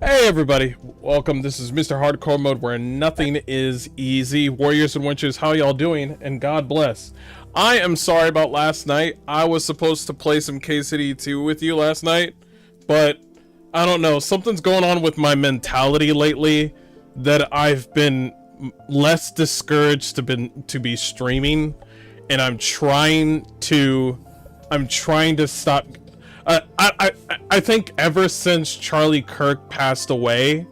Hey everybody, welcome. This is Mr. Hardcore Mode where nothing is easy. Warriors and Witchers, how y'all doing? And God bless. I am sorry about last night. I was supposed to play some KCD 2 with you last night, but I don't know. Something's going on with my mentality lately that I've been less discouraged to be streaming, and I'm trying to stop. I think ever since Charlie Kirk passed away,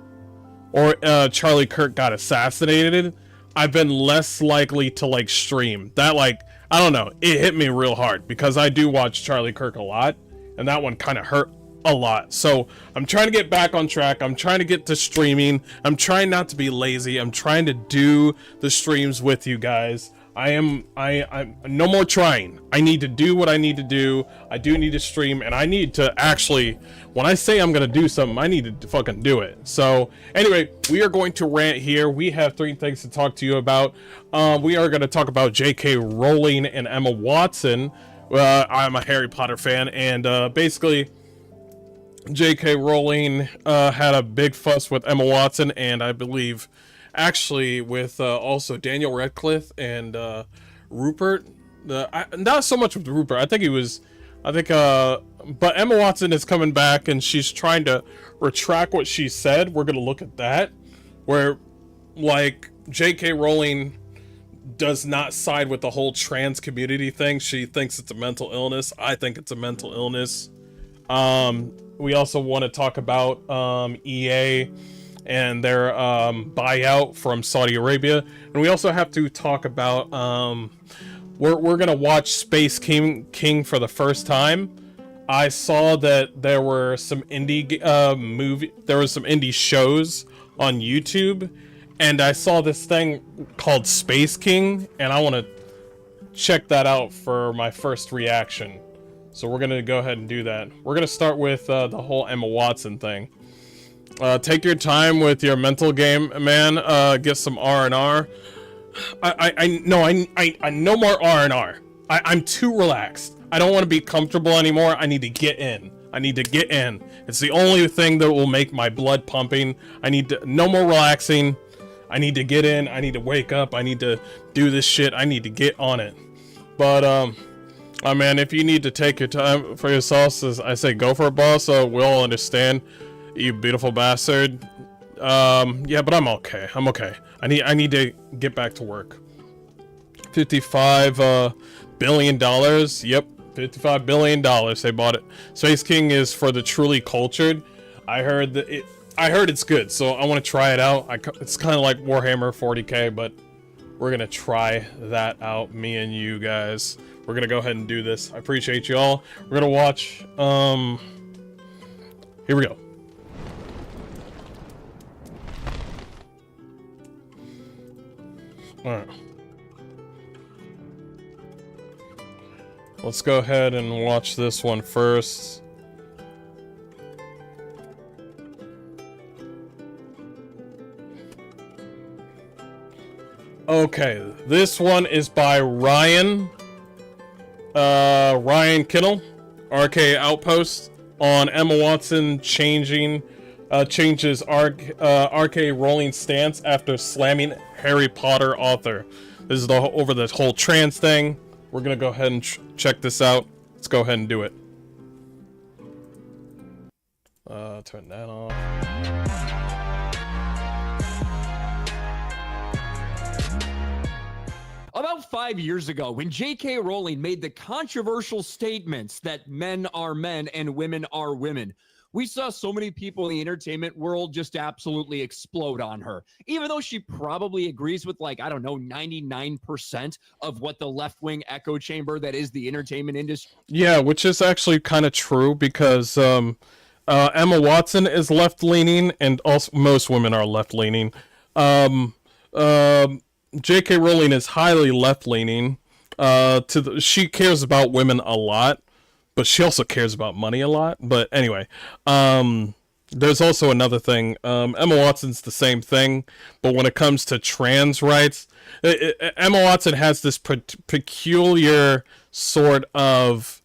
or Charlie Kirk got assassinated, I've been less likely to like stream. That, like, I don't know, it hit me real hard because I do watch Charlie Kirk a lot, and that one kind of hurt a lot. So I'm trying to get back on track. I'm trying to get to streaming. I'm trying not to be lazy. I'm trying to do the streams with you guys. I'm no more trying. I need to do what I need to do. I do need to stream, and I need to actually, when I say I'm gonna do something, I need to fucking do it. So anyway, we are going to rant here. We have 3 things to talk to you about. We are going to talk about J.K. Rowling and Emma Watson. I'm a Harry Potter fan, and basically J.K. Rowling had a big fuss with Emma Watson, and I believe actually with also Daniel Radcliffe and Rupert. Not so much with Rupert. I think but Emma Watson is coming back and she's trying to retract what she said. We're gonna look at that, where like J.K. Rowling does not side with the whole trans community thing. She thinks it's a mental illness. I think it's a mental illness. We also want to talk about EA and their buyout from Saudi Arabia, and we also have to talk about we're gonna watch Space King for the first time. I saw that there were some indie some indie shows on YouTube, and I saw this thing called Space King, and I want to check that out for my first reaction. So we're gonna go ahead and do that. We're gonna start with the whole Emma Watson thing. Take your time with your mental game, man. Get some R&R. I no more R&R. I'm too relaxed. I don't want to be comfortable anymore. I need to get in. It's the only thing that will make my blood pumping. No more relaxing. I need to get in. I need to wake up. I need to do this shit. I need to get on it. But, oh man, if you need to take your time for yourself, I say go for it, boss. We'll all understand. You beautiful bastard. Yeah, but I'm okay. I need to get back to work. $55 billion. Yep, $55 billion. They bought it. Space King is for the truly cultured. I heard it's good, so I want to try it out. It's kind of like Warhammer 40k, but we're gonna try that out. Me and you guys. We're gonna go ahead and do this. I appreciate you all. We're gonna watch. Here we go. Alright. Let's go ahead and watch this one first. Okay, this one is by Ryan Kittle, RK Outpost, on Emma Watson changes RK Rowling stance after slamming Harry Potter author. This is over this whole trans thing. We're gonna go ahead and check this out. Let's go ahead and do it. Turn that off. About 5 years ago, when J.K. Rowling made the controversial statements that men are men and women are women, we saw so many people in the entertainment world just absolutely explode on her. Even though she probably agrees with, like, I don't know, 99% of what the left-wing echo chamber that is the entertainment industry. Yeah, which is actually kind of true because Emma Watson is left-leaning, and also most women are left-leaning. J.K. Rowling is highly left-leaning. She cares about women a lot, but she also cares about money a lot. But anyway, there's also another thing. Emma Watson's the same thing, but when it comes to trans rights, Emma Watson has this peculiar sort of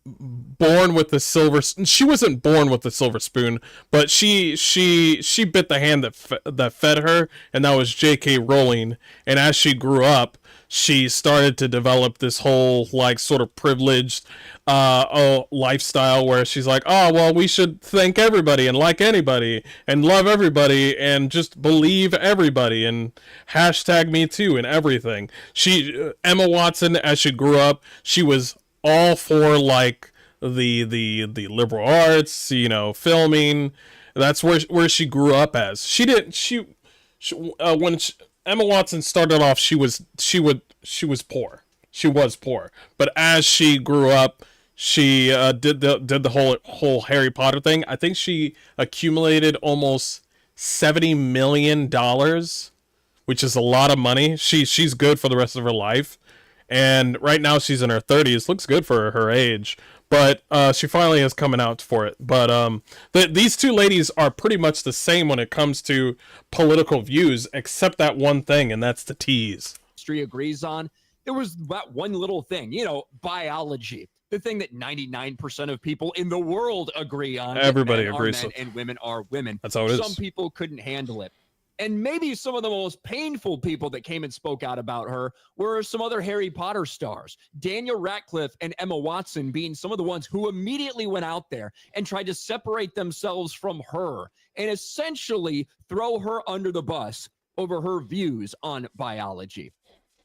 born with the silver. She wasn't born with the silver spoon, but she bit the hand that fed her, and that was J.K. Rowling. And as she grew up, she started to develop this whole like sort of privileged lifestyle where she's like, oh well, we should thank everybody and like anybody and love everybody and just believe everybody and hashtag me too and everything. She Emma Watson, as she grew up, she was all for like the liberal arts, you know, filming. That's where she grew up as. She didn't when Emma Watson started off, she was poor. She was poor, but as she grew up, she did the whole Harry Potter thing. I think she accumulated almost $70 million, which is a lot of money. She's good for the rest of her life, and right now she's in her 30s. Looks good for her age, but she finally is coming out for it. But these two ladies are pretty much the same when it comes to political views, except that one thing, and that's the tease. Industry agrees on. There was that one little thing, you know, biology. The thing that 99% of people in the world agree on. Everybody agrees. Men and women are women. That's how it is. Some people couldn't handle it. And maybe some of the most painful people that came and spoke out about her were some other Harry Potter stars. Daniel Radcliffe and Emma Watson being some of the ones who immediately went out there and tried to separate themselves from her and essentially throw her under the bus over her views on biology.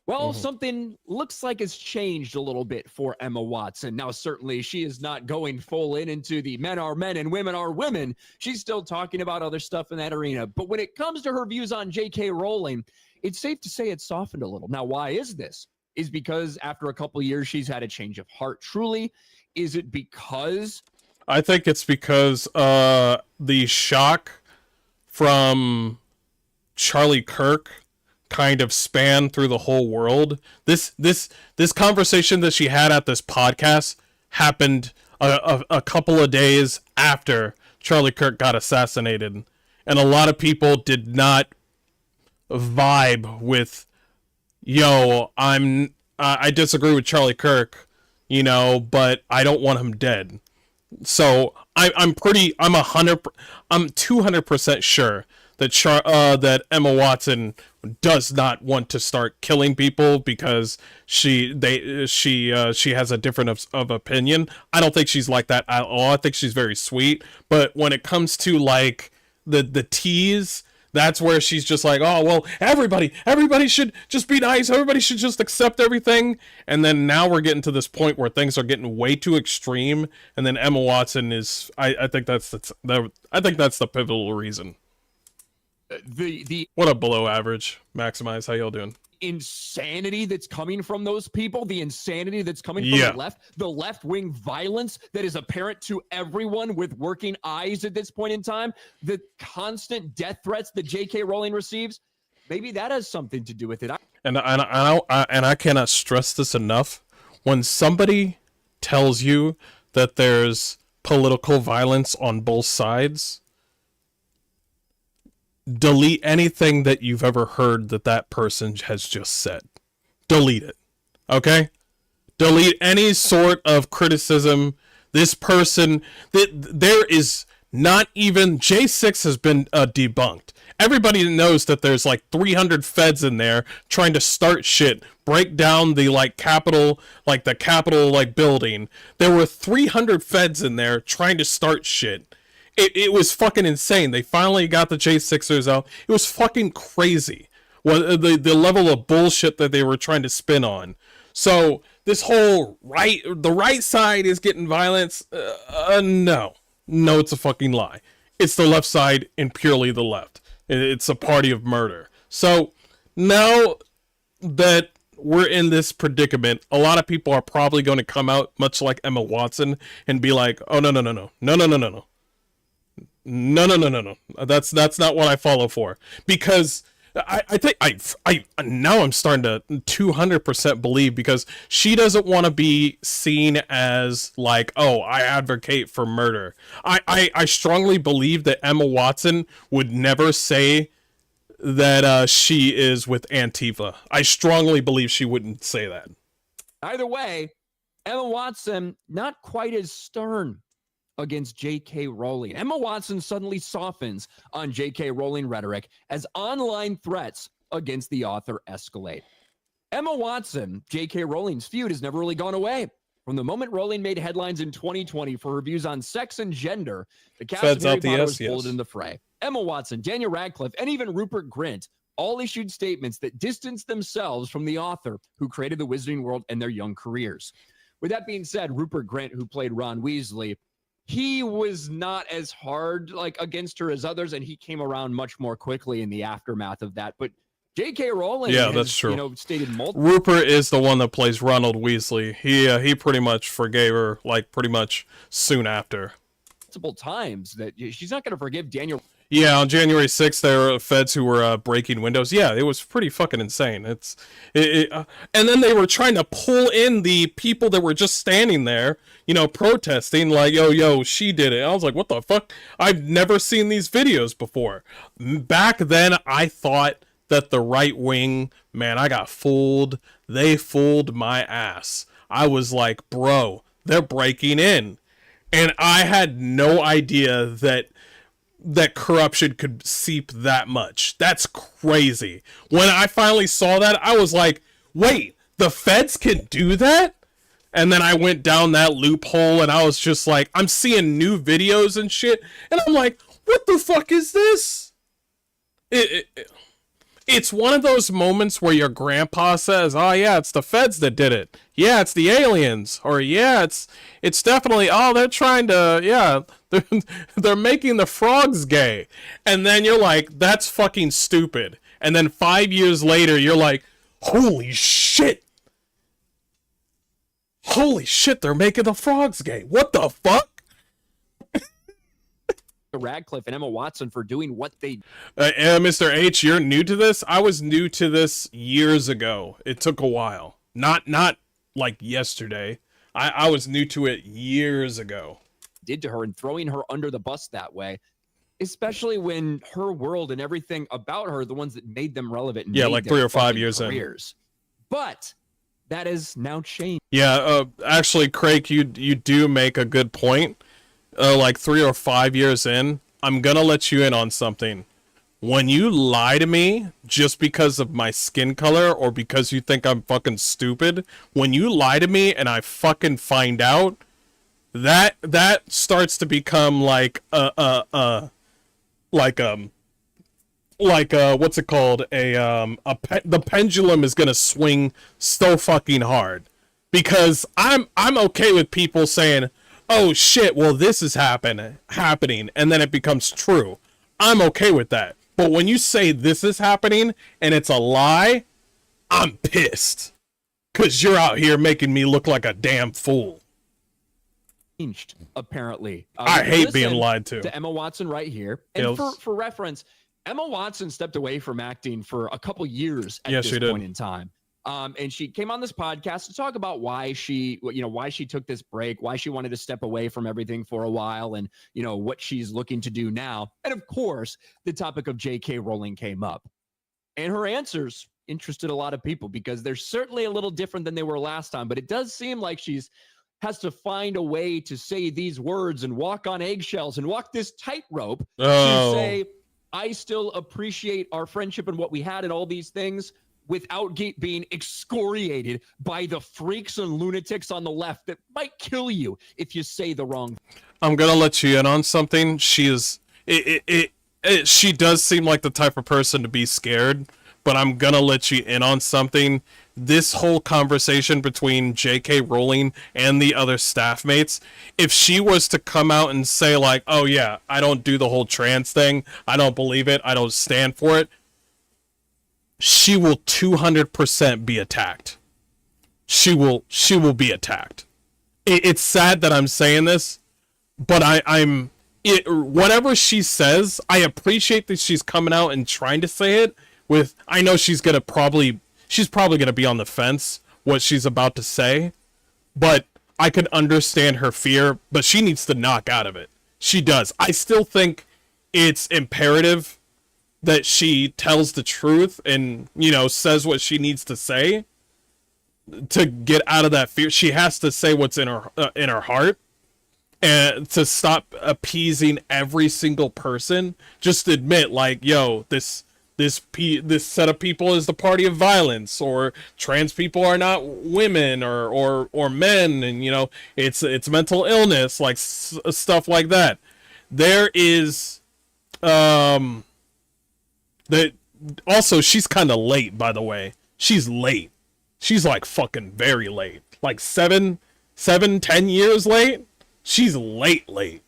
Well, something looks like it's changed a little bit for Emma Watson. Now, certainly she is not going full into the men are men and women are women. She's still talking about other stuff in that arena. But when it comes to her views on J.K. Rowling, it's safe to say it's softened a little. Now, why is this? Is because after a couple of years, she's had a change of heart, truly? Is it because? I think it's because the shock from Charlie Kirk kind of span through the whole world. This conversation that she had at this podcast happened a couple of days after Charlie Kirk got assassinated, and a lot of people did not vibe with, yo, I disagree with Charlie Kirk, you know, but I don't want him dead. So I'm 200% sure that Emma Watson does not want to start killing people because she has a different of opinion. I don't think she's like that at all. I think she's very sweet. But when it comes to like the tease, that's where she's just like, oh well, everybody should just be nice. Everybody should just accept everything. And then now we're getting to this point where things are getting way too extreme. And then Emma Watson is. I think that's the pivotal reason. What a below average Maximize. How y'all doing? Insanity that's coming from those people, the insanity that's coming from the left-wing violence that is apparent to everyone with working eyes at this point in time, the constant death threats that J.K. Rowling receives, maybe that has something to do with it. And I cannot stress this enough. When somebody tells you that there's political violence on both sides, delete anything that you've ever heard that person has just said. Delete it. Okay? Delete any sort of criticism. This person, there is not even, J6 has been debunked. Everybody knows that there's like 300 feds in there trying to start shit, break down the Capitol building. There were 300 feds in there trying to start shit. It was fucking insane. They finally got the J6ers out. It was fucking crazy. The level of bullshit that they were trying to spin on. So this whole the right side is getting violence. No, it's a fucking lie. It's the left side and purely the left. It's a party of murder. So now that we're in this predicament, a lot of people are probably going to come out, much like Emma Watson, and be like, oh no. No. That's not what I follow for. Because I think now I'm starting to 200% believe, because she doesn't want to be seen as like, oh, I advocate for murder. I strongly believe that Emma Watson would never say that she is with Antifa. I strongly believe she wouldn't say that. Either way, Emma Watson, not quite as stern against J.K. Rowling. Emma Watson suddenly softens on J.K. Rowling rhetoric as online threats against the author escalate. Emma Watson, J.K. Rowling's feud has never really gone away. From the moment Rowling made headlines in 2020 for her views on sex and gender, the cast Feds of Harry out the Potter yes, was pulled yes. in the fray. Emma Watson, Daniel Radcliffe, and even Rupert Grint all issued statements that distanced themselves from the author who created the Wizarding World and their young careers. With that being said, Rupert Grint, who played Ron Weasley, he was not as hard against her as others, and he came around much more quickly in the aftermath of that. But J.K. Rowling has, that's true. Stated multiple. Rupert is the one that plays Ronald Weasley. He pretty much forgave her pretty much soon after. Multiple times that she's not going to forgive Daniel. Yeah, on January 6th, there were feds who were breaking windows. Yeah, it was pretty fucking insane. And then they were trying to pull in the people that were just standing there, protesting, yo, she did it. I was like, what the fuck? I've never seen these videos before. Back then, I thought that the right wing, man, I got fooled. They fooled my ass. I was like, bro, they're breaking in. And I had no idea that corruption could seep that much. That's crazy. When I finally saw that, I was like, wait, the feds can do that? And then I went down that loophole and I was just like, I'm seeing new videos and shit. And I'm like, what the fuck is this? It's one of those moments where your grandpa says, oh yeah, it's the feds that did it. Yeah, it's the aliens. Or yeah, it's definitely, they're trying to, yeah, they're making the frogs gay. And then you're like, that's fucking stupid. And then 5 years later, you're like, holy shit. Holy shit, they're making the frogs gay. What the fuck? Radcliffe and Emma Watson for doing what they Mr. H, you're new to this? I was new to this years ago. It took a while. Not like yesterday. I was new to it years ago. Did to her and throwing her under the bus that way, especially when her world and everything about her, the ones that made them relevant. And like 3 or 5 years careers. But that has now changed. Yeah, actually, Craig, you do make a good point. 3 or 5 years in, I'm gonna let you in on something. When you lie to me just because of my skin color or because you think I'm fucking stupid, when you lie to me and I fucking find out, that starts to become what's it called? The pendulum is gonna swing so fucking hard. Because I'm okay with people saying, oh shit, well this is happening, and then it becomes true. I'm okay with that. But when you say this is happening and it's a lie, I'm pissed. Cause you're out here making me look like a damn fool. Apparently. I hate being lied to. Emma Watson right here. And for reference, Emma Watson stepped away from acting for a couple years at this point in time. And she came on this podcast to talk about why she took this break, why she wanted to step away from everything for a while, and what she's looking to do now. And of course, the topic of J.K. Rowling came up, and her answers interested a lot of people because they're certainly a little different than they were last time. But it does seem like has to find a way to say these words and walk on eggshells and walk this tightrope to say, I still appreciate our friendship and what we had and all these things, without being excoriated by the freaks and lunatics on the left that might kill you if you say the wrong. I'm gonna let you in on something. She does seem like the type of person to be scared, but I'm gonna let you in on something. This whole conversation between J.K. Rowling and the other staff mates, if she was to come out and say like, oh yeah, I don't do the whole trans thing, I don't believe it, I don't stand for it, she will 200% be attacked. She will be attacked. It's sad that I'm saying this, but whatever she says, I appreciate that she's coming out and trying to say it with, I know she's probably gonna be on the fence what she's about to say, but I could understand her fear, but she needs to knock out of it. She does. I still think it's imperative that she tells the truth and, says what she needs to say. to get out of that fear. She has to say what's in her heart, and to stop appeasing every single person. Just admit, like, yo, this set of people is the party of violence, or trans people are not women or men, and you know, it's mental illness, like stuff like that. There is that also, she's kind of late, by the way. She's late. She's like fucking very late. Like 10 years late. She's late.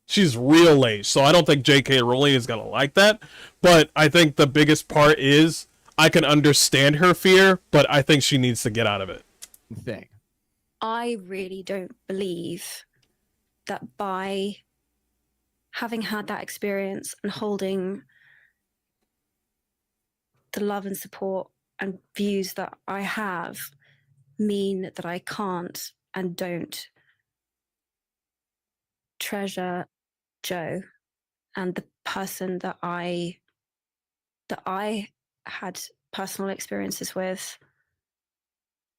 She's real late. So I don't think J.K. Rowling is going to like that. But I think the biggest part is I can understand her fear, but I think she needs to get out of it. Thing. I really don't believe that by having had that experience and holding the love and support and views that I have mean that I can't and don't treasure Joe and the person that I had personal experiences with.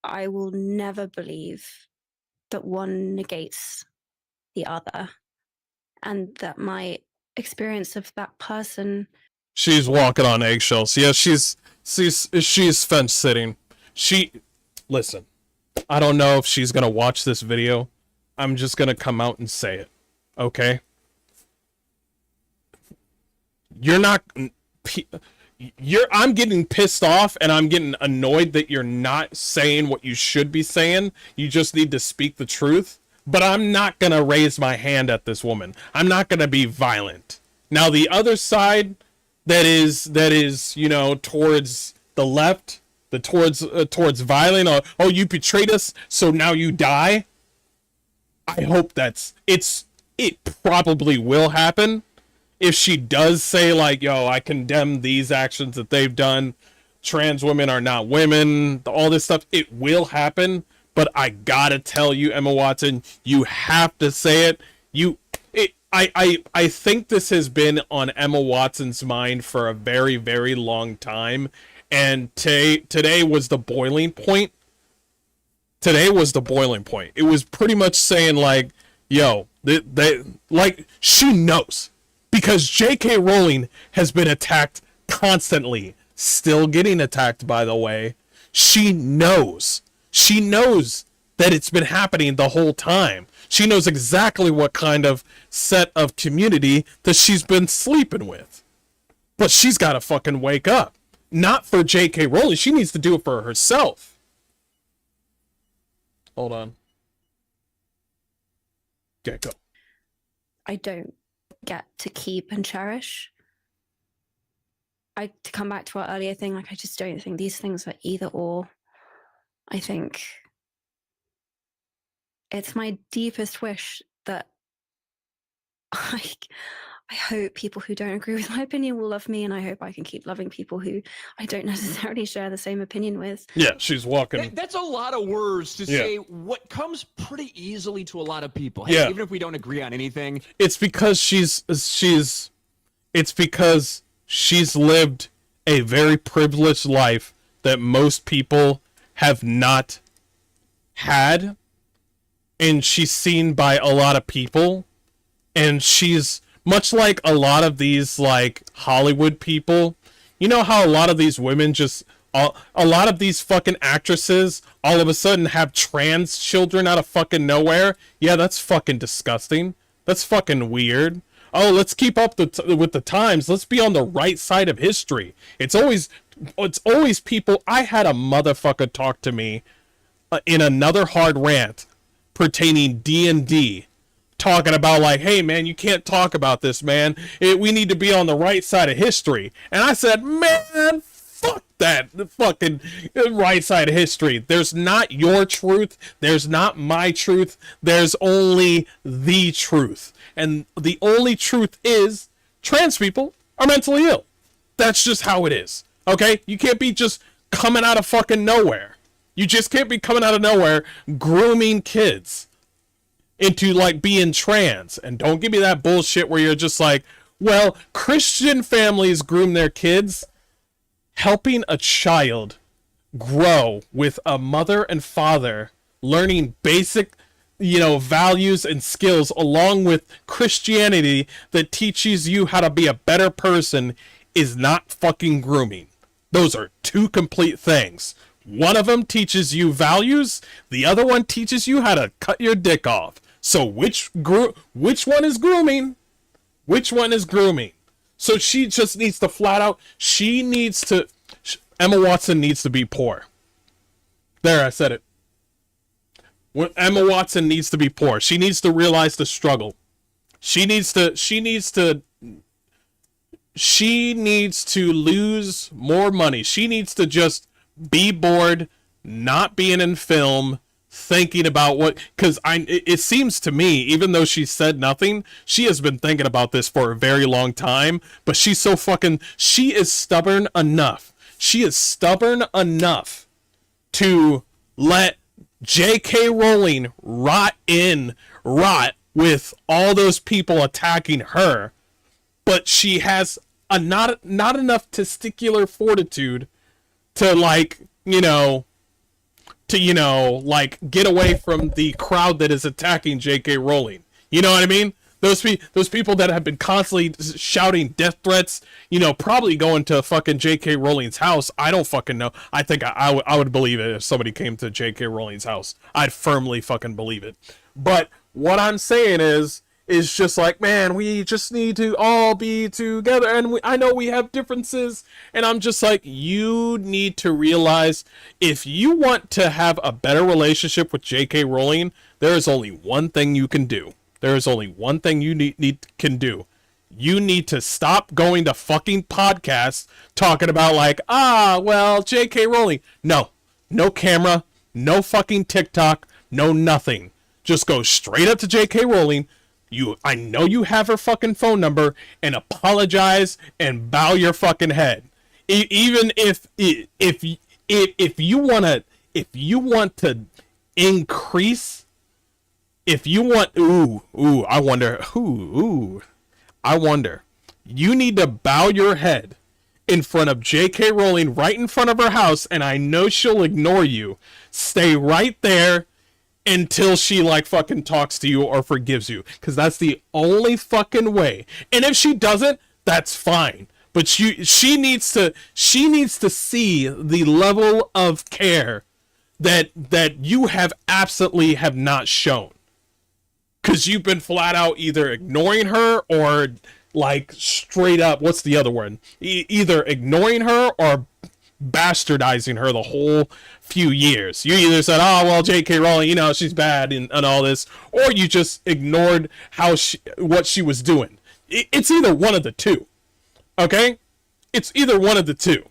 I will never believe that one negates the other, and that my experience of that person. She's walking on eggshells. Yeah, she's fence sitting. Listen, I don't know if she's gonna watch this video. I'm just gonna come out and say it, okay? I'm getting pissed off and I'm getting annoyed that you're not saying what you should be saying. You just need to speak the truth. But I'm not gonna raise my hand at this woman. I'm not gonna be violent. Now the other side that is, you know, towards the left, towards violent, or, oh, you betrayed us, so now you die. I hope it probably will happen. If she does say, like, yo, I condemn these actions that they've done, trans women are not women, all this stuff, it will happen. But I gotta tell you, Emma Watson, you have to say it. I think this has been on Emma Watson's mind for a very, very long time. And today was the boiling point. Today was the boiling point. It was pretty much saying, like, yo, like, she knows. Because J.K. Rowling has been attacked constantly. Still getting attacked, by the way. She knows. She knows that it's been happening the whole time. She knows exactly what kind of set of community that she's been sleeping with. But she's got to fucking wake up. Not for J.K. Rowling. She needs to do it for herself. Hold on. Okay, go. I don't get to keep and cherish. To come back to our earlier thing, like, I just don't think these things are either or. I think it's my deepest wish that I hope people who don't agree with my opinion will love me, and I hope I can keep loving people who I don't necessarily share the same opinion with. Yeah, she's walking. That's a lot of words to say what comes pretty easily to a lot of people. Hey, even if we don't agree on anything. It's because she's lived a very privileged life that most people have not had, and she's seen by a lot of people, and she's much like a lot of these, like, Hollywood people. You know how a lot of these women a lot of these fucking actresses all of a sudden have trans children out of fucking nowhere? Yeah, that's fucking disgusting. That's fucking weird. Oh, let's keep up with the times. Let's be on the right side of history. It's always people. I had a motherfucker talk to me in another hard rant pertaining D&D, talking about, like, hey man, you can't talk about this, man. We need to be on the right side of history. And I said, man, fuck that fucking right side of history. There's not your truth. There's not my truth. There's only the truth. And the only truth is trans people are mentally ill. That's just how it is. Okay? You can't be just coming out of fucking nowhere. You just can't be coming out of nowhere grooming kids into, like, being trans. And don't give me that bullshit where you're just like, well, Christian families groom their kids. Helping a child grow with a mother and father learning basic, values and skills along with Christianity that teaches you how to be a better person is not fucking grooming. Those are two complete things. One of them teaches you values, the other one teaches you how to cut your dick off. So which one is grooming? Which one is grooming? So she just needs to flat out, Emma Watson needs to be poor. There, I said it. Emma Watson needs to be poor. She needs to realize the struggle. She needs to lose more money. She needs to just be bored, not being in film, thinking about because it seems to me, even though she said nothing, she has been thinking about this for a very long time, but she is stubborn enough. She is stubborn enough to let J.K. Rowling rot with all those people attacking her, but she has not enough testicular fortitude to get away from the crowd that is attacking J.K. Rowling. You know what I mean? Those people that have been constantly shouting death threats, probably going to fucking J.K. Rowling's house. I don't fucking know. I think I would believe it if somebody came to J.K. Rowling's house. I'd firmly fucking believe it. But what I'm saying is just like, man, we just need to all be together. And I know we have differences. And I'm just like, you need to realize if you want to have a better relationship with J.K. Rowling, there is only one thing you can do. There is only one thing you can do. You need to stop going to fucking podcasts talking about J.K. Rowling. No camera, no fucking TikTok, no nothing. Just go straight up to J.K. Rowling. I know you have her fucking phone number, and apologize and bow your fucking head. Even if you want to increase. If you want, I wonder, you need to bow your head in front of J.K. Rowling right in front of her house, and I know she'll ignore you. Stay right there until she fucking talks to you or forgives you, because that's the only fucking way. And if she doesn't, that's fine. But she needs to see the level of care that you absolutely have not shown. Because you've been flat out either ignoring her or straight up, what's the other word? Either ignoring her or bastardizing her the whole few years. You either said, oh, well, J.K. Rowling, she's bad and all this, or you just ignored what she was doing. It's either one of the two. Okay? It's either one of the two.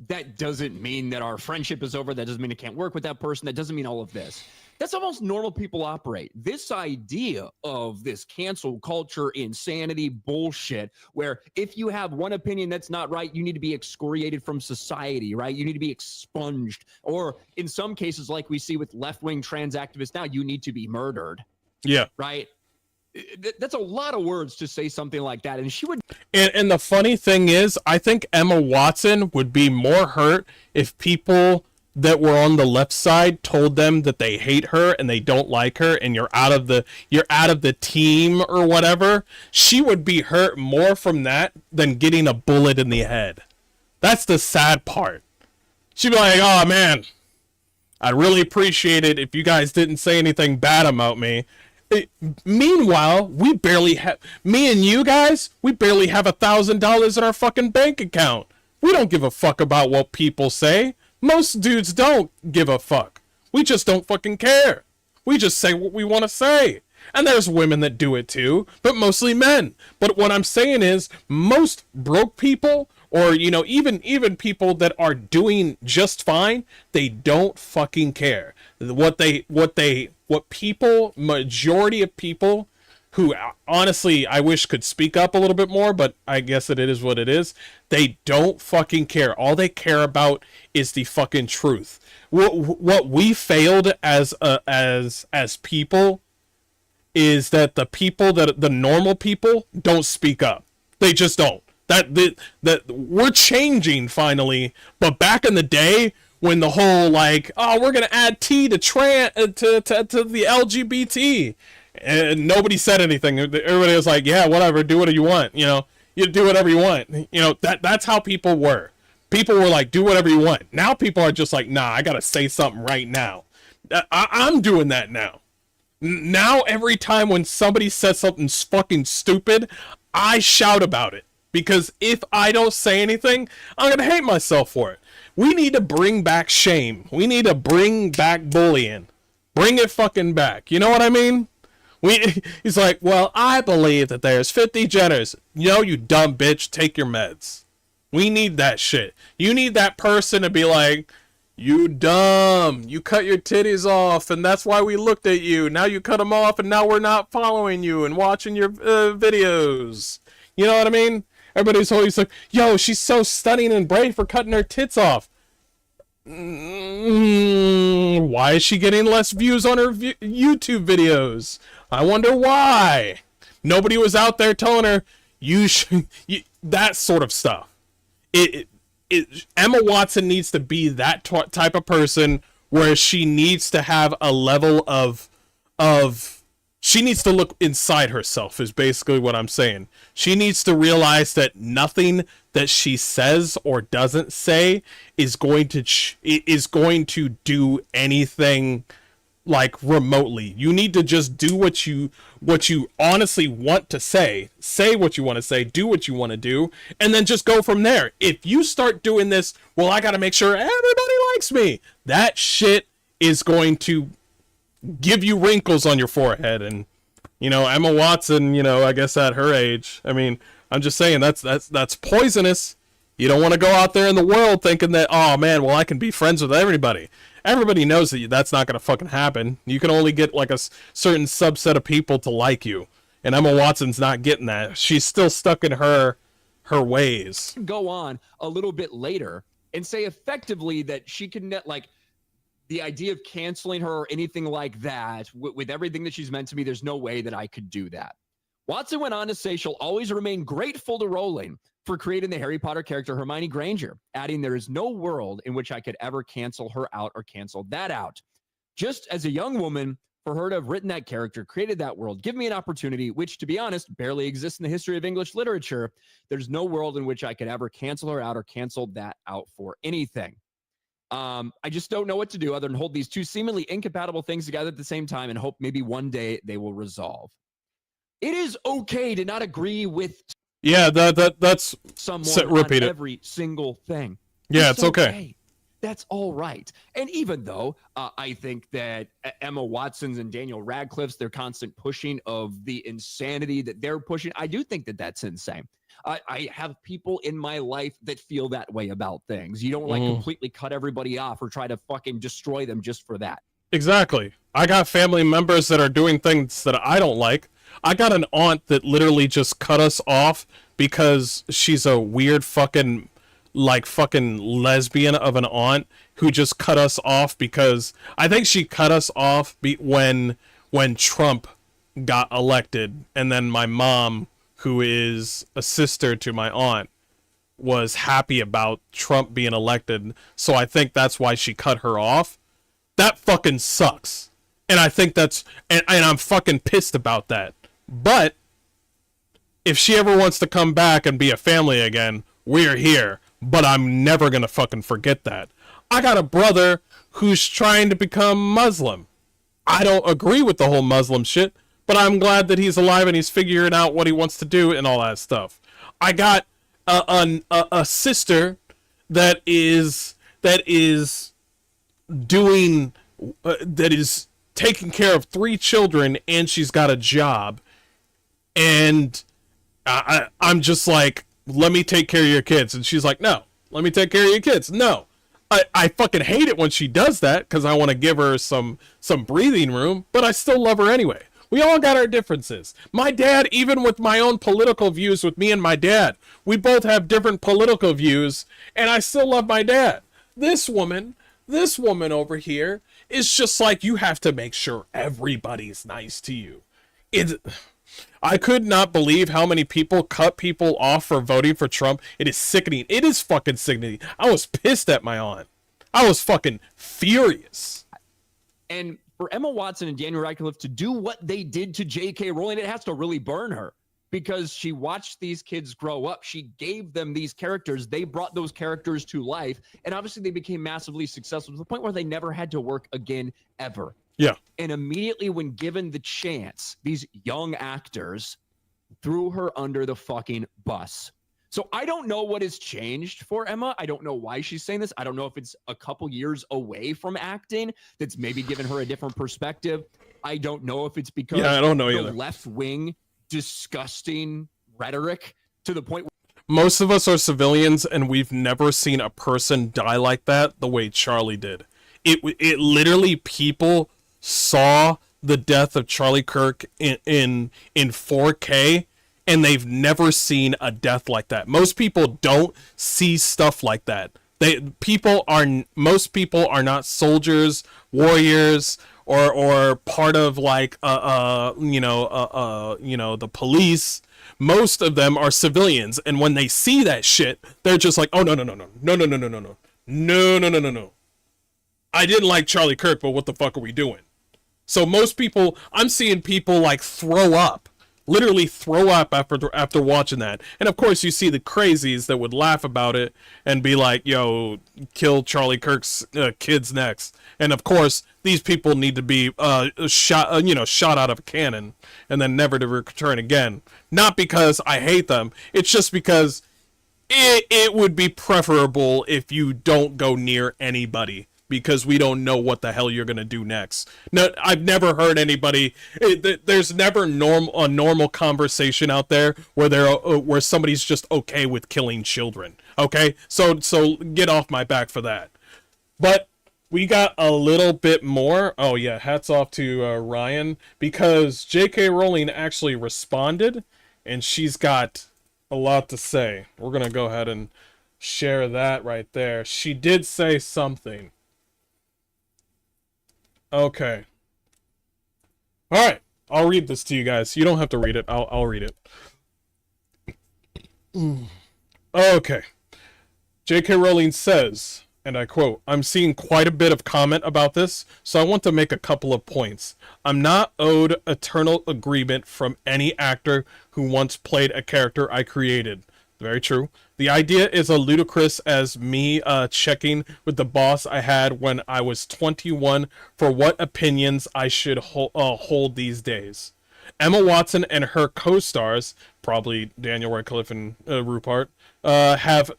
That doesn't mean that our friendship is over. That doesn't mean I can't work with that person. That doesn't mean all of this. That's how most normal people operate. This idea of this cancel culture insanity bullshit, where if you have one opinion that's not right, you need to be excoriated from society, right? You need to be expunged. Or in some cases, like we see with left-wing trans activists now, you need to be murdered. Yeah. Right? That's a lot of words to say something like that. And she would. And the funny thing is, I think Emma Watson would be more hurt if people that were on the left side told them that they hate her and they don't like her and you're out of the team or whatever. She would be hurt more from that than getting a bullet in the head. That's the sad part. She'd be like, oh man, I'd really appreciate it if you guys didn't say anything bad about me. Meanwhile, me and you guys, we barely have $1,000 in our fucking bank account. We don't give a fuck about what people say. Most dudes don't give a fuck. We just don't fucking care. We just say what we want to say. And there's women that do it too, but mostly men. But what I'm saying is, most broke people, or even people that are doing just fine, they don't fucking care. Majority of people who honestly I wish could speak up a little bit more, but I guess it is what it is. They don't fucking care. All they care about is the fucking truth. What we failed as people is that the normal people don't speak up. They just don't. That we're changing finally. But back in the day, when the whole like, oh, we're gonna add T to to the LGBT, and nobody said anything. Everybody was like, yeah, whatever, do whatever you want. You know, you do whatever you want. You know, that's how people were. People were like, do whatever you want. Now people are just like, nah, I gotta say something right now. I'm doing that now. Now every time when somebody says something fucking stupid, I shout about it. Because if I don't say anything, I'm gonna hate myself for it. We need to bring back shame. We need to bring back bullying. Bring it fucking back. You know what I mean? He's like, well, I believe that there's 50 genders. No, you dumb bitch, take your meds. We need that shit. You need that person to be like, you dumb. You cut your titties off, and that's why we looked at you. Now you cut them off, and now we're not following you and watching your videos. You know what I mean? Everybody's always like, yo, she's so stunning and brave for cutting her tits off. Why is she getting less views on her YouTube videos? I wonder why. Nobody was out there telling her, that sort of stuff. Emma Watson needs to be that type of person where she needs to have a level of she needs to look inside herself is basically what I'm saying. She needs to realize that nothing that she says or doesn't say is going to do anything like remotely. You need to just do what you honestly want to say what you want to say, do what you want to do, and then just go from there. If you start doing this, well, I got to make sure everybody likes me, that shit is going to give you wrinkles on your forehead. And you know, Emma Watson, you know, I guess at her age, I mean, I'm just saying that's poisonous. You don't want to go out there in the world thinking that, oh man, well, I can be friends with everybody. Everybody knows that that's not going to fucking happen. You can only get like a certain subset of people to like you. And Emma Watson's not getting that. She's still stuck in her ways. Go on a little bit later and say effectively that she can like the idea of canceling her or anything like that with everything that she's meant to me. There's no way that I could do that. Watson went on to say she'll always remain grateful to Rowling for creating the Harry Potter character Hermione Granger, adding there is no world in which I could ever cancel her out or cancel that out. Just as a young woman, for her to have written that character, created that world, give me an opportunity, which, to be honest, barely exists in the history of English literature. There's no world in which I could ever cancel her out or cancel that out for anything. I just don't know what to do other than hold these two seemingly incompatible things together at the same time and hope maybe one day they will resolve. It is okay to not agree with that's someone repeat on it. every single thing. Yeah, it's okay. That's all right. And even though I think that Emma Watson's and Daniel Radcliffe's, their constant pushing of the insanity that they're pushing, I do think that that's insane. I have people in my life that feel that way about things. You don't like completely cut everybody off or try to fucking destroy them just for that. Exactly. I got family members that are doing things that I don't like. I got an aunt that literally just cut us off because she's a weird fucking lesbian of an aunt who just cut us off because I think she cut us off when Trump got elected, and then my mom, who is a sister to my aunt, was happy about Trump being elected, so I think that's why she cut her off. That fucking sucks. And I think and I'm fucking pissed about that. But if she ever wants to come back and be a family again, we're here. But I'm never gonna fucking forget that. I got a brother who's trying to become Muslim. I don't agree with the whole Muslim shit, but I'm glad that he's alive and he's figuring out what he wants to do and all that stuff. I got a sister that is taking care of 3 children, and she's got a job, and I'm just like, let me take care of your kids. And she's like, no, let me take care of your kids. No. I fucking hate it when she does that because I want to give her some breathing room, but I still love her anyway. We all got our differences. My dad, even with my own political views with me and my dad, we both have different political views, and I still love my dad. This woman over here is just like, you have to make sure everybody's nice to you. I could not believe how many people cut people off for voting for Trump. It is sickening. It is fucking sickening. I was pissed at my aunt. I was fucking furious. And for Emma Watson and Daniel Radcliffe to do what they did to J.K. Rowling, it has to really burn her, because she watched these kids grow up. She gave them these characters. They brought those characters to life. And obviously they became massively successful to the point where they never had to work again, ever. Yeah. And immediately when given the chance, these young actors threw her under the fucking bus. So I don't know what has changed for Emma. I don't know why she's saying this. I don't know if it's a couple years away from acting that's maybe given her a different perspective. I don't know if it's because I don't know the either. left-wing disgusting rhetoric to the point where most of us are civilians, and we've never seen a person die like that the way Charlie did. It literally, people saw the death of Charlie Kirk in 4K, and they've never seen a death like that. Most people don't see stuff like that. Most people are not soldiers, warriors, or part of like the police. Most of them are civilians, and when they see that shit, they're just like, oh no. I didn't like Charlie Kirk, but what the fuck are we doing? So most people, I'm seeing people like throw up, literally throw up after watching that. And of course you see the crazies that would laugh about it and be like, yo, kill Charlie Kirk's kids next. And of course these people need to be shot out of a cannon and then never to return again. Not because I hate them, it's just because it would be preferable if you don't go near anybody, because we don't know what the hell you're gonna do next. No, I've never heard anybody. There's never a normal conversation out there where somebody's just okay with killing children. Okay, so get off my back for that. But we got a little bit more. Oh yeah, hats off to Ryan, because J.K. Rowling actually responded, and she's got a lot to say. We're gonna go ahead and share that right there. She did say something. Okay. Alright. I'll read this to you guys. You don't have to read it. I'll read it. Okay. J.K. Rowling says, and I quote, "I'm seeing quite a bit of comment about this, so I want to make a couple of points. I'm not owed eternal agreement from any actor who once played a character I created." Very true. "The idea is as ludicrous as me checking with the boss I had when I was 21 for what opinions I should hold these days. Emma Watson and her co-stars, probably Daniel Radcliffe and Rupert, have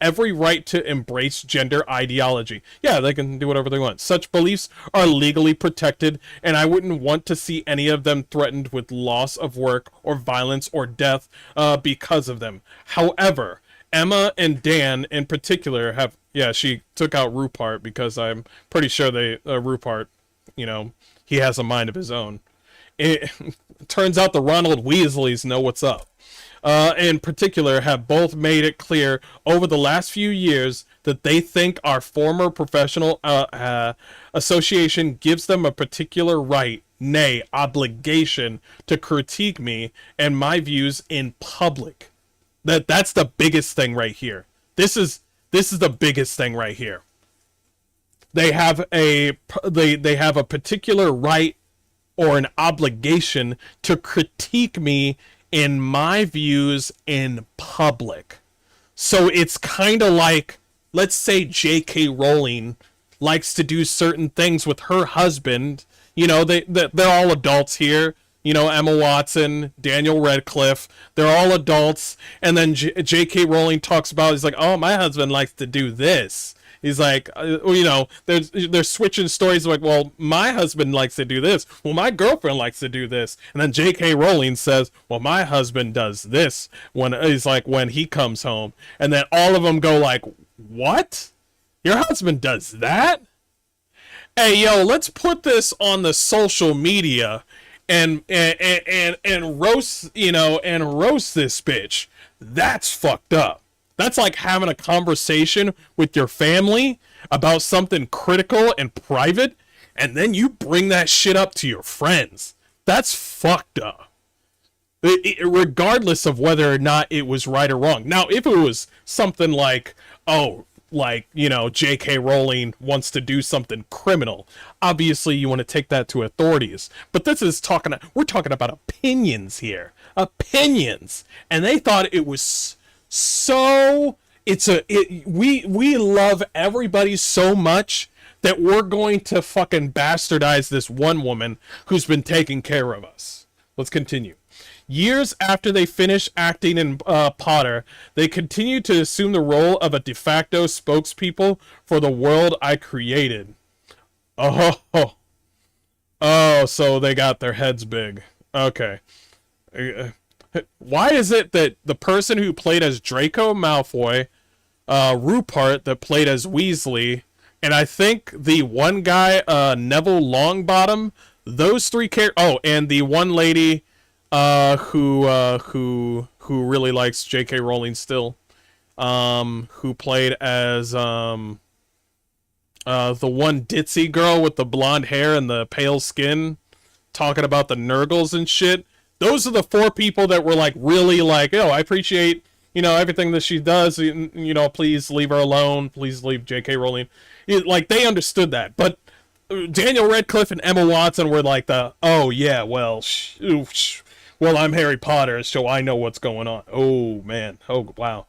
every right to embrace gender ideology. Yeah, they can do whatever they want. Such beliefs are legally protected, and I wouldn't want to see any of them threatened with loss of work or violence or death because of them. However, Emma and Dan in particular have..." Yeah, she took out Rupert because I'm pretty sure Rupert, he has a mind of his own. It turns out the Ronald Weasleys know what's up. In particular, have both made it clear over the last few years that they think our former professional association gives them a particular right, nay, obligation, to critique me and my views in public. That's the biggest thing right here. This is the biggest thing right here. They have a particular right or an obligation to critique me in my views in public. So it's kind of like, let's say J.K. Rowling likes to do certain things with her husband. They're all adults here. Emma Watson, Daniel Radcliffe, they're all adults. And then J.K. Rowling talks about, he's like, oh, my husband likes to do this. He's like, they're switching stories like, well, my husband likes to do this. Well, my girlfriend likes to do this. And then J.K. Rowling says, well, my husband does this when he comes home. And then all of them go like, what? Your husband does that? Hey, yo, let's put this on the social media and roast, and roast this bitch. That's fucked up. That's like having a conversation with your family about something critical and private, and then you bring that shit up to your friends. That's fucked up. regardless of whether or not it was right or wrong. Now, if it was something like, oh, like, you know, J.K. Rowling wants to do something criminal, obviously you want to take that to authorities. But this is we're talking about opinions here. Opinions. And they thought it was so, we love everybody so much that we're going to fucking bastardize this one woman who's been taking care of us. Let's continue. Years after they finished acting in Potter, they continued to assume the role of a de facto spokespeople for the world I created. Oh, so they got their heads big. Okay. Why is it that the person who played as Draco Malfoy, Rupert that played as Weasley, and I think the one guy, Neville Longbottom, those three and the one lady who really likes J.K. Rowling still, who played as the one ditzy girl with the blonde hair and the pale skin, talking about the Nurgles and shit. Those are the four people that were like really like, oh, I appreciate, you know, everything that she does. You know, please leave her alone. Please leave J.K. Rowling. Like, they understood that, but Daniel Radcliffe and Emma Watson were like oh yeah, well, well, I'm Harry Potter, so I know what's going on. Oh, man. Oh, wow.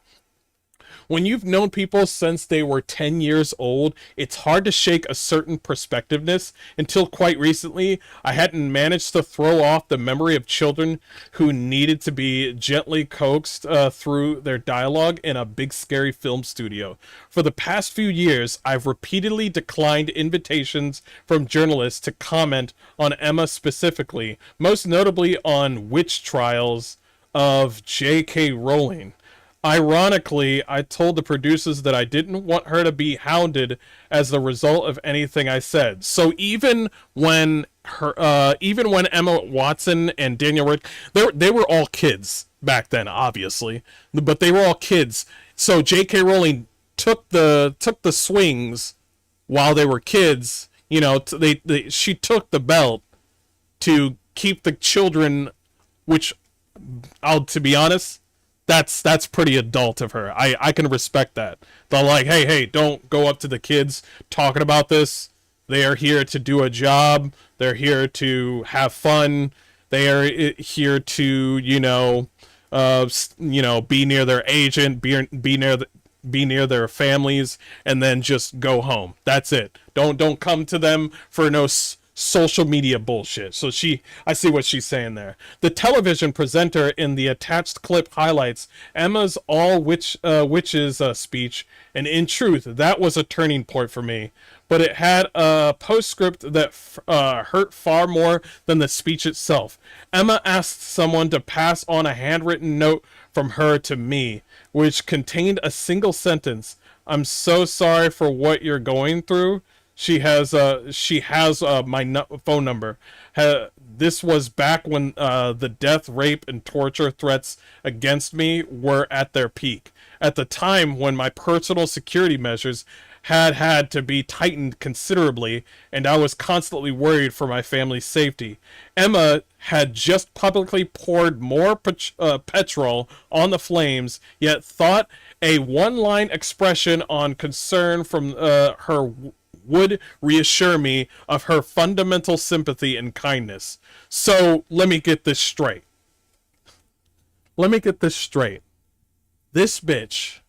When you've known people since they were 10 years old, it's hard to shake a certain perspectiveness. Until quite recently, I hadn't managed to throw off the memory of children who needed to be gently coaxed through their dialogue in a big scary film studio. For the past few years, I've repeatedly declined invitations from journalists to comment on Emma specifically, most notably on witch trials of J.K. Rowling. Ironically, I told the producers that I didn't want her to be hounded as the result of anything I said. So even when Emma Watson and Daniel Radcliffe, they were all kids back then, obviously, but they were all kids. So J.K. Rowling took the swings while they were kids. You know, she took the belt to keep the children, which, to be honest, that's pretty adult of her. I can respect that. They're like, hey, don't go up to the kids talking about this. They are here to do a job. They're here to have fun. They are here to, be near their agent, be near their families, and then just go home. That's it. Don't come to them for no social media bullshit. So I see what she's saying there. The television presenter in the attached clip highlights Emma's all witches speech, and in truth, that was a turning point for me. But it had a postscript that hurt far more than the speech itself. Emma asked someone to pass on a handwritten note from her to me, which contained a single sentence: "I'm so sorry for what you're going through." She has my phone number. This was back when the death, rape, and torture threats against me were at their peak. At the time when my personal security measures had to be tightened considerably, and I was constantly worried for my family's safety. Emma had just publicly poured more petrol on the flames, yet thought a one-line expression on concern from her would reassure me of her fundamental sympathy and kindness. So, let me get this straight. This bitch,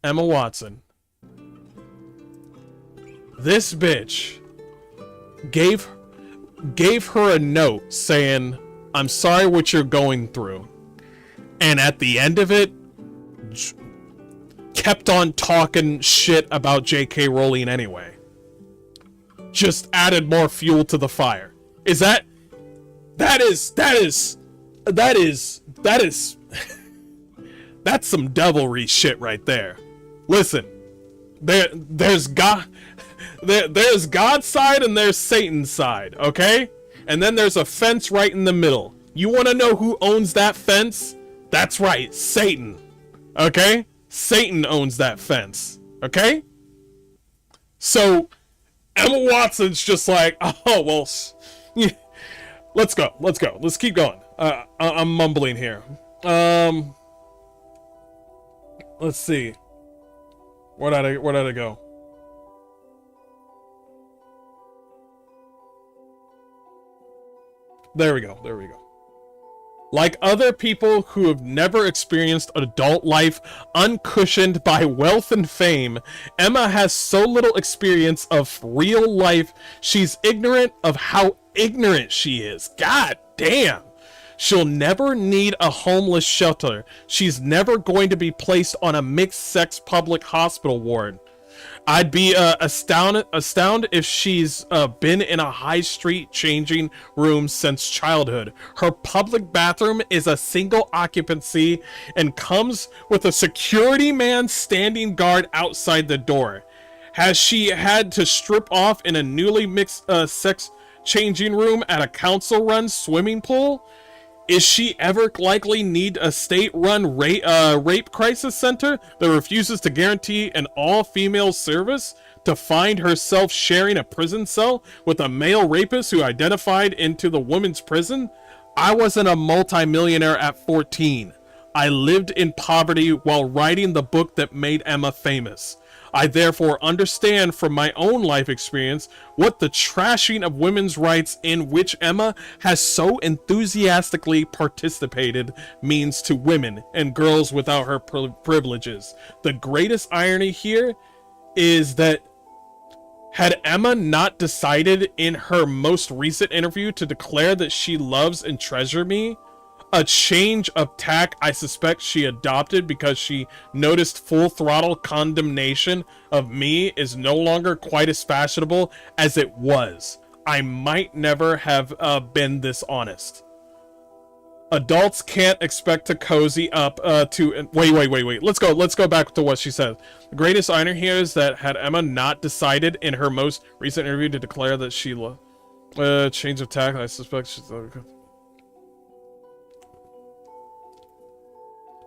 Emma Watson, this bitch gave her a note saying, "I'm sorry what you're going through." And at the end of it, kept on talking shit about J.K. Rowling anyway. Just added more fuel to the fire. That is that's some devilry shit right there. Listen, there's God's side and there's Satan's side, okay? And then there's a fence right in the middle. You want to know who owns that fence? That's right, Satan. Okay? Satan owns that fence. Okay? So, Emma Watson's just like, oh, well, yeah, let's go. Let's keep going. I'm mumbling here. Let's see. Where did I go? There we go. There we go. Like other people who have never experienced adult life uncushioned by wealth and fame, Emma has so little experience of real life, she's ignorant of how ignorant she is. God damn. She'll never need a homeless shelter. She's never going to be placed on a mixed-sex public hospital ward. I'd be astounded if she's been in a high street changing room since childhood. Her public bathroom is a single occupancy and comes with a security man standing guard outside the door. Has she had to strip off in a newly mixed sex changing room at a council-run swimming pool? Is she ever likely need a state-run rape crisis center that refuses to guarantee an all-female service to find herself sharing a prison cell with a male rapist who identified into the women's prison? I wasn't a multimillionaire at 14. I lived in poverty while writing the book that made Emma famous. I therefore understand from my own life experience what the trashing of women's rights in which Emma has so enthusiastically participated means to women and girls without her privileges. The greatest irony here is that had Emma not decided in her most recent interview to declare that she loves and treasures me, a change of tack I suspect she adopted because she noticed full throttle condemnation of me is no longer quite as fashionable as it was, I might never have been this honest. Adults can't expect to cozy up to... Wait. Let's go back to what she said. The greatest irony here is that had Emma not decided in her most recent interview to declare that she change of tack, I suspect she's...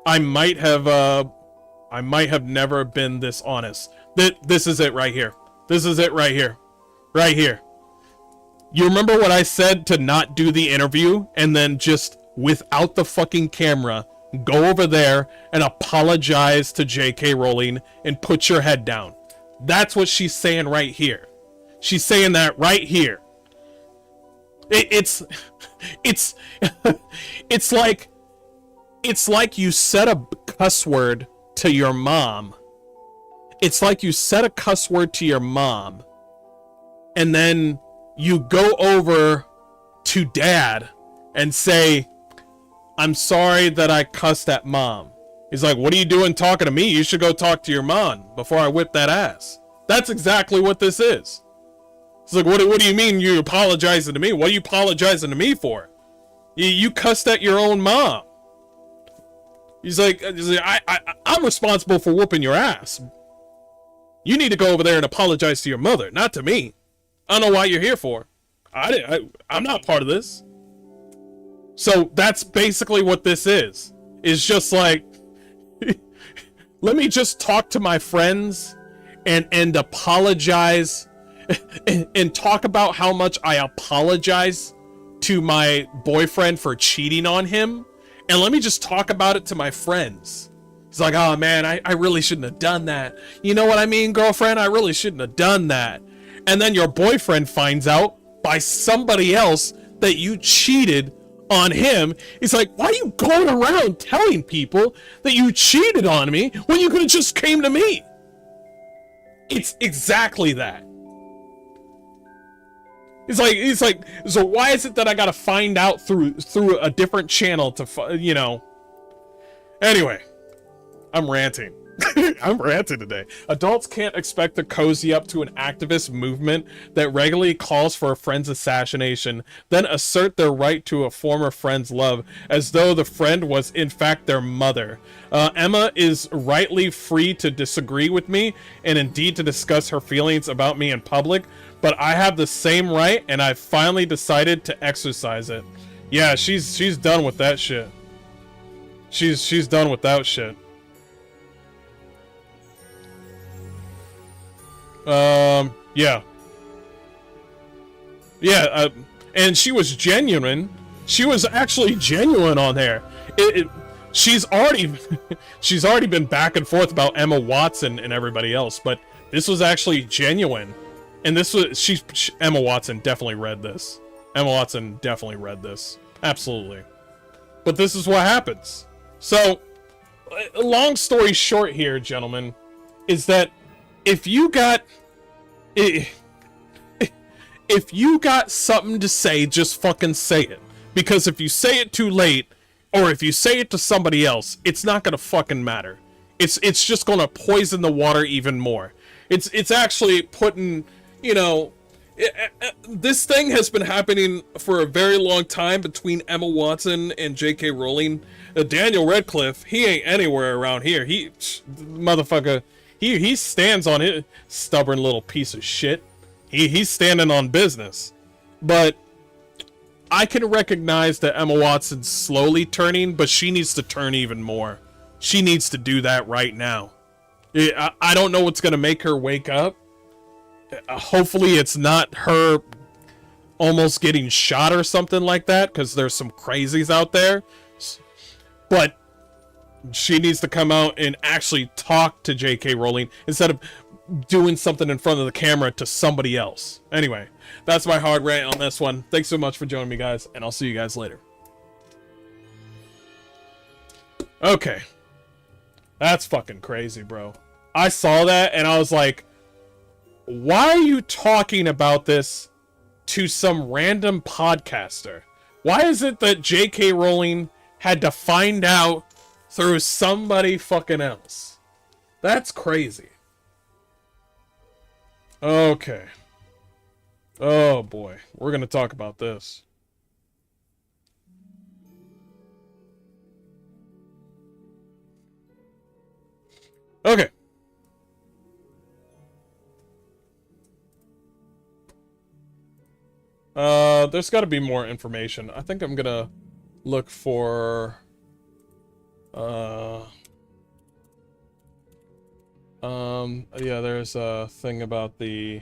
I might have never been this honest. This is it right here. This is it right here. Right here. You remember what I said to not do the interview and then just without the fucking camera go over there and apologize to J.K. Rowling and put your head down. That's what she's saying right here. She's saying that right here. It's like you said a cuss word to your mom. It's like you said a cuss word to your mom, and then you go over to dad and say, I'm sorry that I cussed at mom. He's like, what are you doing talking to me? You should go talk to your mom before I whip that ass. That's exactly what this is. It's like, what do you mean you're apologizing to me? What are you apologizing to me for? You cussed at your own mom. He's like, I'm responsible for whooping your ass. You need to go over there and apologize to your mother, not to me. I don't know why you're here for. I'm not part of this. So that's basically what this is. It's just like, let me just talk to my friends and apologize and talk about how much I apologize to my boyfriend for cheating on him. And let me just talk about it to my friends. He's like, oh man, I really shouldn't have done that. You know what I mean, girlfriend? I really shouldn't have done that. And then your boyfriend finds out by somebody else that you cheated on him. He's like, why are you going around telling people that you cheated on me when you could have just came to me? It's exactly that. He's like, so why is it that I gotta find out through a different channel to, you know? Anyway, I'm ranting. I'm ranting today. Adults can't expect to cozy up to an activist movement that regularly calls for a friend's assassination, then assert their right to a former friend's love, as though the friend was in fact their mother. Emma is rightly free to disagree with me, and indeed to discuss her feelings about me in public, but I have the same right, and I've finally decided to exercise it. Yeah, she's done with that shit. She's done with that shit. Yeah, and she was genuine. she was actually genuine on there. She's already she's already been back and forth about Emma Watson and everybody else, but this was actually genuine. And this was Emma Watson definitely read this. Emma Watson definitely read this. Absolutely. But this is what happens. So, long story short here, gentlemen, is that if you got something to say, just fucking say it. Because if you say it too late, or if you say it to somebody else, it's not gonna fucking matter. It's just gonna poison the water even more. It's actually putting, you know, this thing has been happening for a very long time between Emma Watson and J.K. Rowling. Daniel Radcliffe, he ain't anywhere around here. Motherfucker, he stands on it. Stubborn little piece of shit. He's standing on business. But I can recognize that Emma Watson's slowly turning, but she needs to turn even more. She needs to do that right now. I don't know what's going to make her wake up. Hopefully it's not her almost getting shot or something like that, because there's some crazies out there. But she needs to come out and actually talk to J.K. Rowling instead of doing something in front of the camera to somebody else. Anyway, that's my hard rant on this one. Thanks so much for joining me, guys, and I'll see you guys later. Okay. That's fucking crazy, bro. I saw that and I was like, why are you talking about this to some random podcaster? Why is it that J.K. Rowling had to find out through somebody fucking else? That's crazy. Okay. Oh boy. We're gonna talk about this. Okay. There's got to be more information. I think I'm gonna look for yeah, there's a thing about the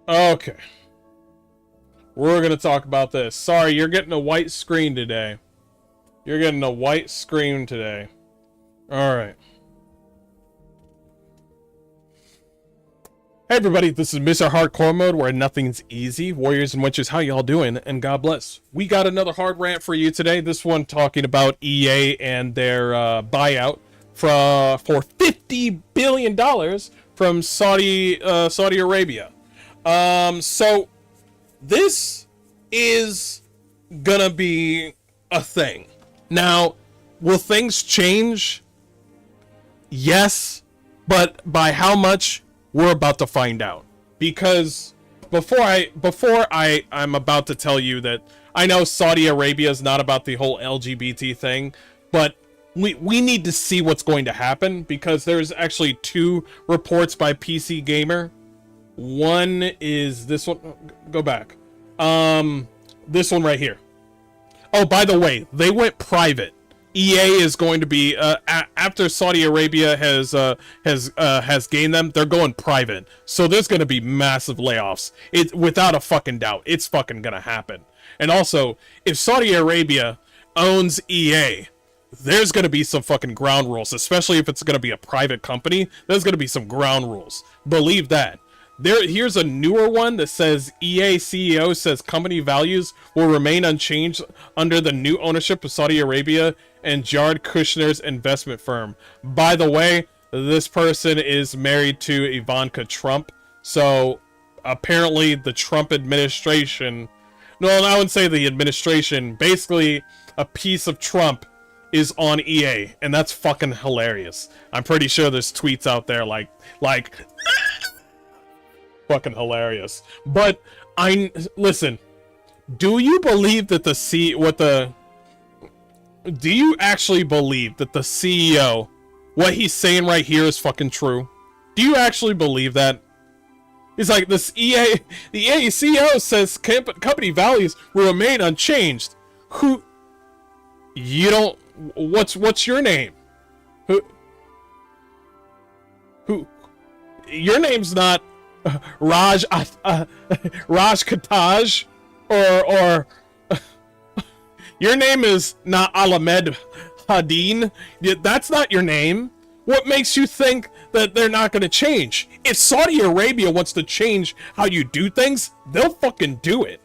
okay. We're gonna talk about this. Sorry, you're getting a white screen today. You're getting a white screen today. Alright. Hey everybody, this is Mr. Hardcore Mode, where nothing's easy. Warriors and witches, how y'all doing? And God bless. We got another hard rant for you today. This one talking about EA and their buyout for $50 billion from Saudi Arabia. So this is gonna be a thing. Now, will things change? Yes, but by how much, we're about to find out. Because before I'm about to tell you that I know Saudi Arabia is not about the whole LGBT thing, but we need to see what's going to happen, because there's actually two reports by PC Gamer. One is this one. Go back. This one right here. Oh, by the way, they went private. EA is going to be after Saudi Arabia has gained them. They're going private, so there's going to be massive layoffs. It without a fucking doubt. It's fucking gonna happen. And also, if Saudi Arabia owns EA, there's going to be some fucking ground rules, especially if it's going to be a private company. There's going to be some ground rules. Believe that. Here's a newer one that says EA CEO says company values will remain unchanged under the new ownership of Saudi Arabia and Jared Kushner's investment firm. By the way, this person is married to Ivanka Trump, so apparently the Trump administration, no, I wouldn't say the administration, basically a piece of Trump is on EA, and that's fucking hilarious. I'm pretty sure there's tweets out there like fucking hilarious. But listen, do you believe that do you actually believe that the CEO, what he's saying right here, is fucking true? Do you actually believe that? He's like, the EA CEO says company values will remain unchanged. Who? You don't. What's your name? Who? Your name's not Raj Kataj, or your name is not Alamed Hadin. That's not your name. What makes you think that they're not going to change? If Saudi Arabia wants to change how you do things, they'll fucking do it.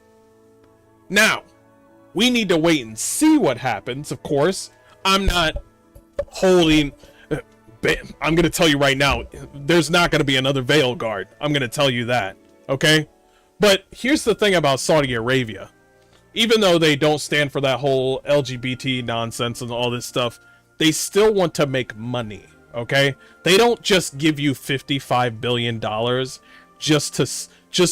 Now, we need to wait and see what happens, of course. I'm not holding... I'm going to tell you right now, there's not going to be another veil guard. I'm going to tell you that, okay? But here's the thing about Saudi Arabia. Even though they don't stand for that whole LGBT nonsense and all this stuff, they still want to make money, okay? They don't just give you $55 billion just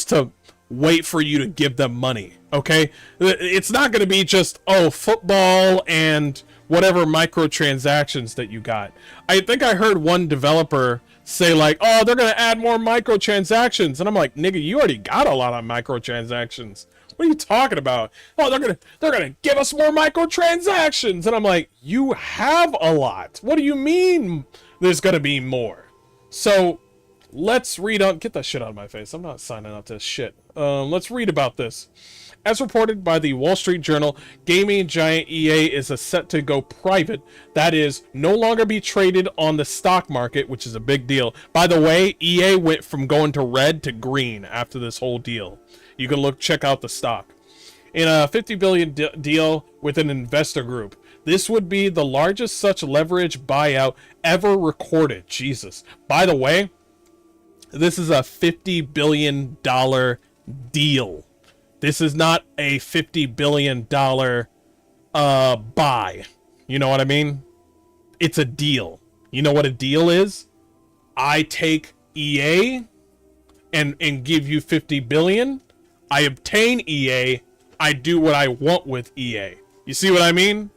to wait for you to give them money, okay? It's not going to be just, oh, football and whatever microtransactions that you got. I think I heard one developer say like, oh, they're going to add more microtransactions. And I'm like, nigga, you already got a lot of microtransactions. What are you talking about? Oh, they're gonna give us more microtransactions. And I'm like, you have a lot. What do you mean there's gonna be more? So let's read on. Get that shit out of my face. I'm not signing up to this shit. Let's read about this. As reported by the Wall Street Journal, gaming giant EA is set to go private. That is, no longer be traded on the stock market, which is a big deal. By the way, EA went from going to red to green after this whole deal. You can check out the stock. In a $50 billion deal with an investor group. This would be the largest such leverage buyout ever recorded. Jesus. By the way, this is a $50 billion deal. This is not a $50 billion buy. You know what I mean? It's a deal. You know what a deal is? I take EA and give you 50 billion. I obtain EA. I do what I want with EA. You see what I mean?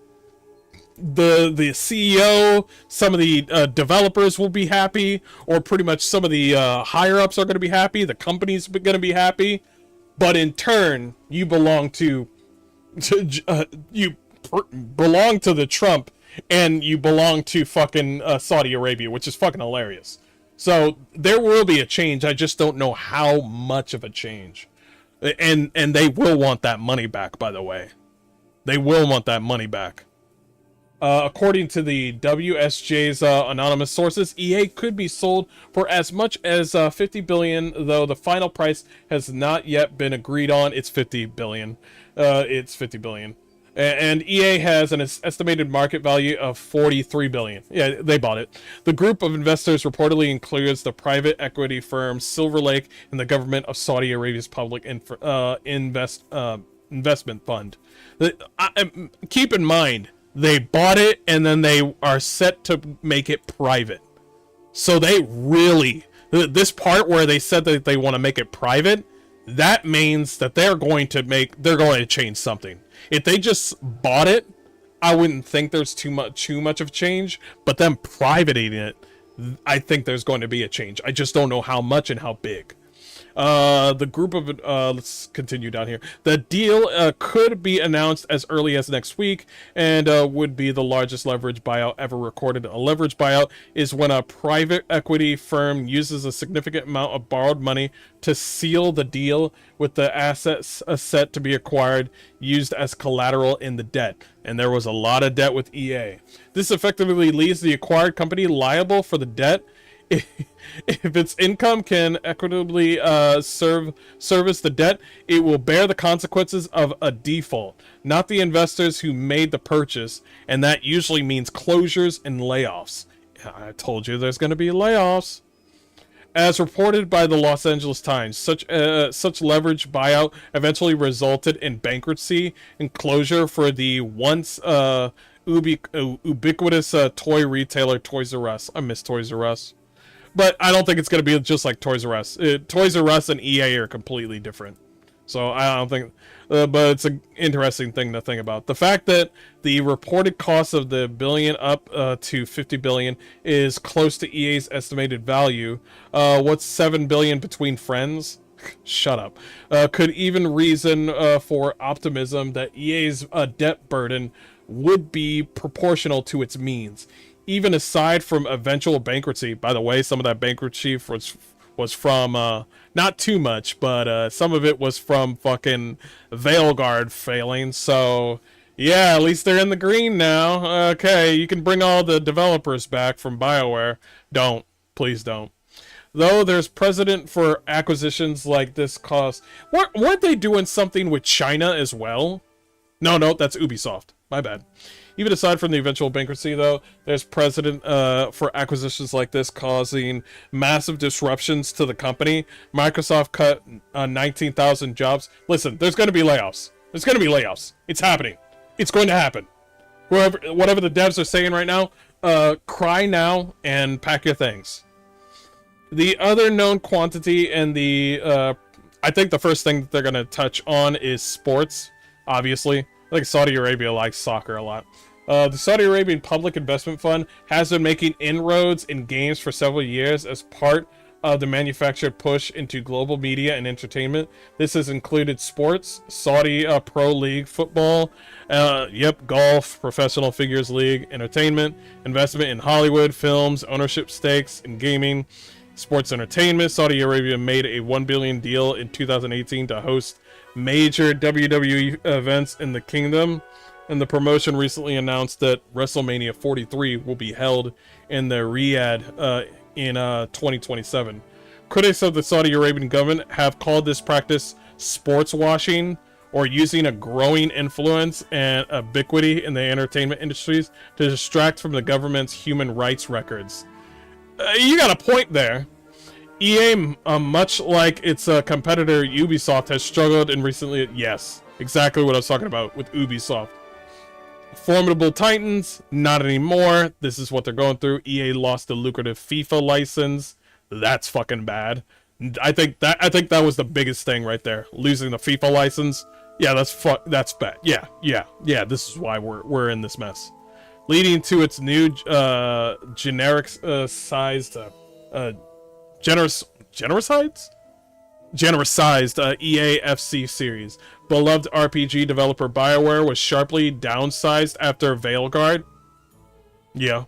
The CEO, some of the developers will be happy, or pretty much some of the higher ups are going to be happy. The company's going to be happy, but in turn, you belong to belong to the Trump, and you belong to fucking Saudi Arabia, which is fucking hilarious. So there will be a change. I just don't know how much of a change. And they will want that money back, by the way. They will want that money back. According to the WSJ's anonymous sources, EA could be sold for as much as 50 billion, though the final price has not yet been agreed on. It's 50 billion. It's 50 billion. And EA has an estimated market value of 43 billion. Yeah, they bought it. The group of investors reportedly includes the private equity firm Silver Lake and the government of Saudi Arabia's public investment fund. Keep in mind, they bought it and then they are set to make it private. So they really, this part where they said that they want to make it private, that means that they're going to change something. If they just bought it, I wouldn't think there's too much of change, but them privating it, I think there's going to be a change. I just don't know how much and how big. The group of let's continue down here. The deal could be announced as early as next week, and would be the largest leverage buyout ever recorded. A leverage buyout is when a private equity firm uses a significant amount of borrowed money to seal the deal with the assets set to be acquired, used as collateral in the debt. And there was a lot of debt with EA. This effectively leaves the acquired company liable for the debt. If its income can equitably service the debt, it will bear the consequences of a default, not the investors who made the purchase, and that usually means closures and layoffs. I told you there's going to be layoffs. As reported by the Los Angeles Times, such leverage buyout eventually resulted in bankruptcy and closure for the once ubiquitous toy retailer Toys R Us. I miss Toys R Us. But I don't think it's going to be just like Toys R Us. Toys R Us and EA are completely different. So I don't think, but it's an interesting thing to think about. The fact that the reported cost of the billion up to 50 billion is close to EA's estimated value. What's 7 billion between friends? Shut up. Could even reason for optimism that EA's debt burden would be proportional to its means. Even aside from eventual bankruptcy, by the way, some of that bankruptcy was from, not too much, but some of it was from fucking Veilguard failing, so yeah, at least they're in the green now. Okay, you can bring all the developers back from BioWare. Don't. Please don't. Though there's precedent for acquisitions like this cause... Weren't they doing something with China as well? No, that's Ubisoft. My bad. Even aside from the eventual bankruptcy, though, there's precedent for acquisitions like this causing massive disruptions to the company. Microsoft cut 19,000 jobs. Listen, there's going to be layoffs. There's going to be layoffs. It's happening. It's going to happen. Whatever the devs are saying right now, cry now and pack your things. The other known quantity and the... I think the first thing that they're going to touch on is sports, obviously. I think Saudi Arabia likes soccer a lot. The Saudi Arabian Public Investment Fund has been making inroads in games for several years as part of the manufactured push into global media and entertainment. This has included sports, Saudi Pro League football, golf, professional figures league, entertainment, investment in Hollywood, films, ownership stakes in gaming, sports entertainment. Saudi Arabia made a $1 billion deal in 2018 to host major WWE events in the kingdom, and the promotion recently announced that WrestleMania 43 will be held in the Riyadh in 2027. Critics of the Saudi Arabian government have called this practice sports washing, or using a growing influence and ubiquity in the entertainment industries to distract from the government's human rights records. You got a point there. EA, much like its competitor Ubisoft, has struggled in recently... Yes, exactly what I was talking about with Ubisoft. Formidable Titans, not anymore. This is what they're going through. EA lost the lucrative FIFA license. That's fucking bad. I think that was the biggest thing right there. Losing the FIFA license. Yeah, that's bad. Yeah. This is why we're in this mess. Leading to its new genericized EA FC series. Beloved RPG developer BioWare was sharply downsized after Veilguard. Yeah.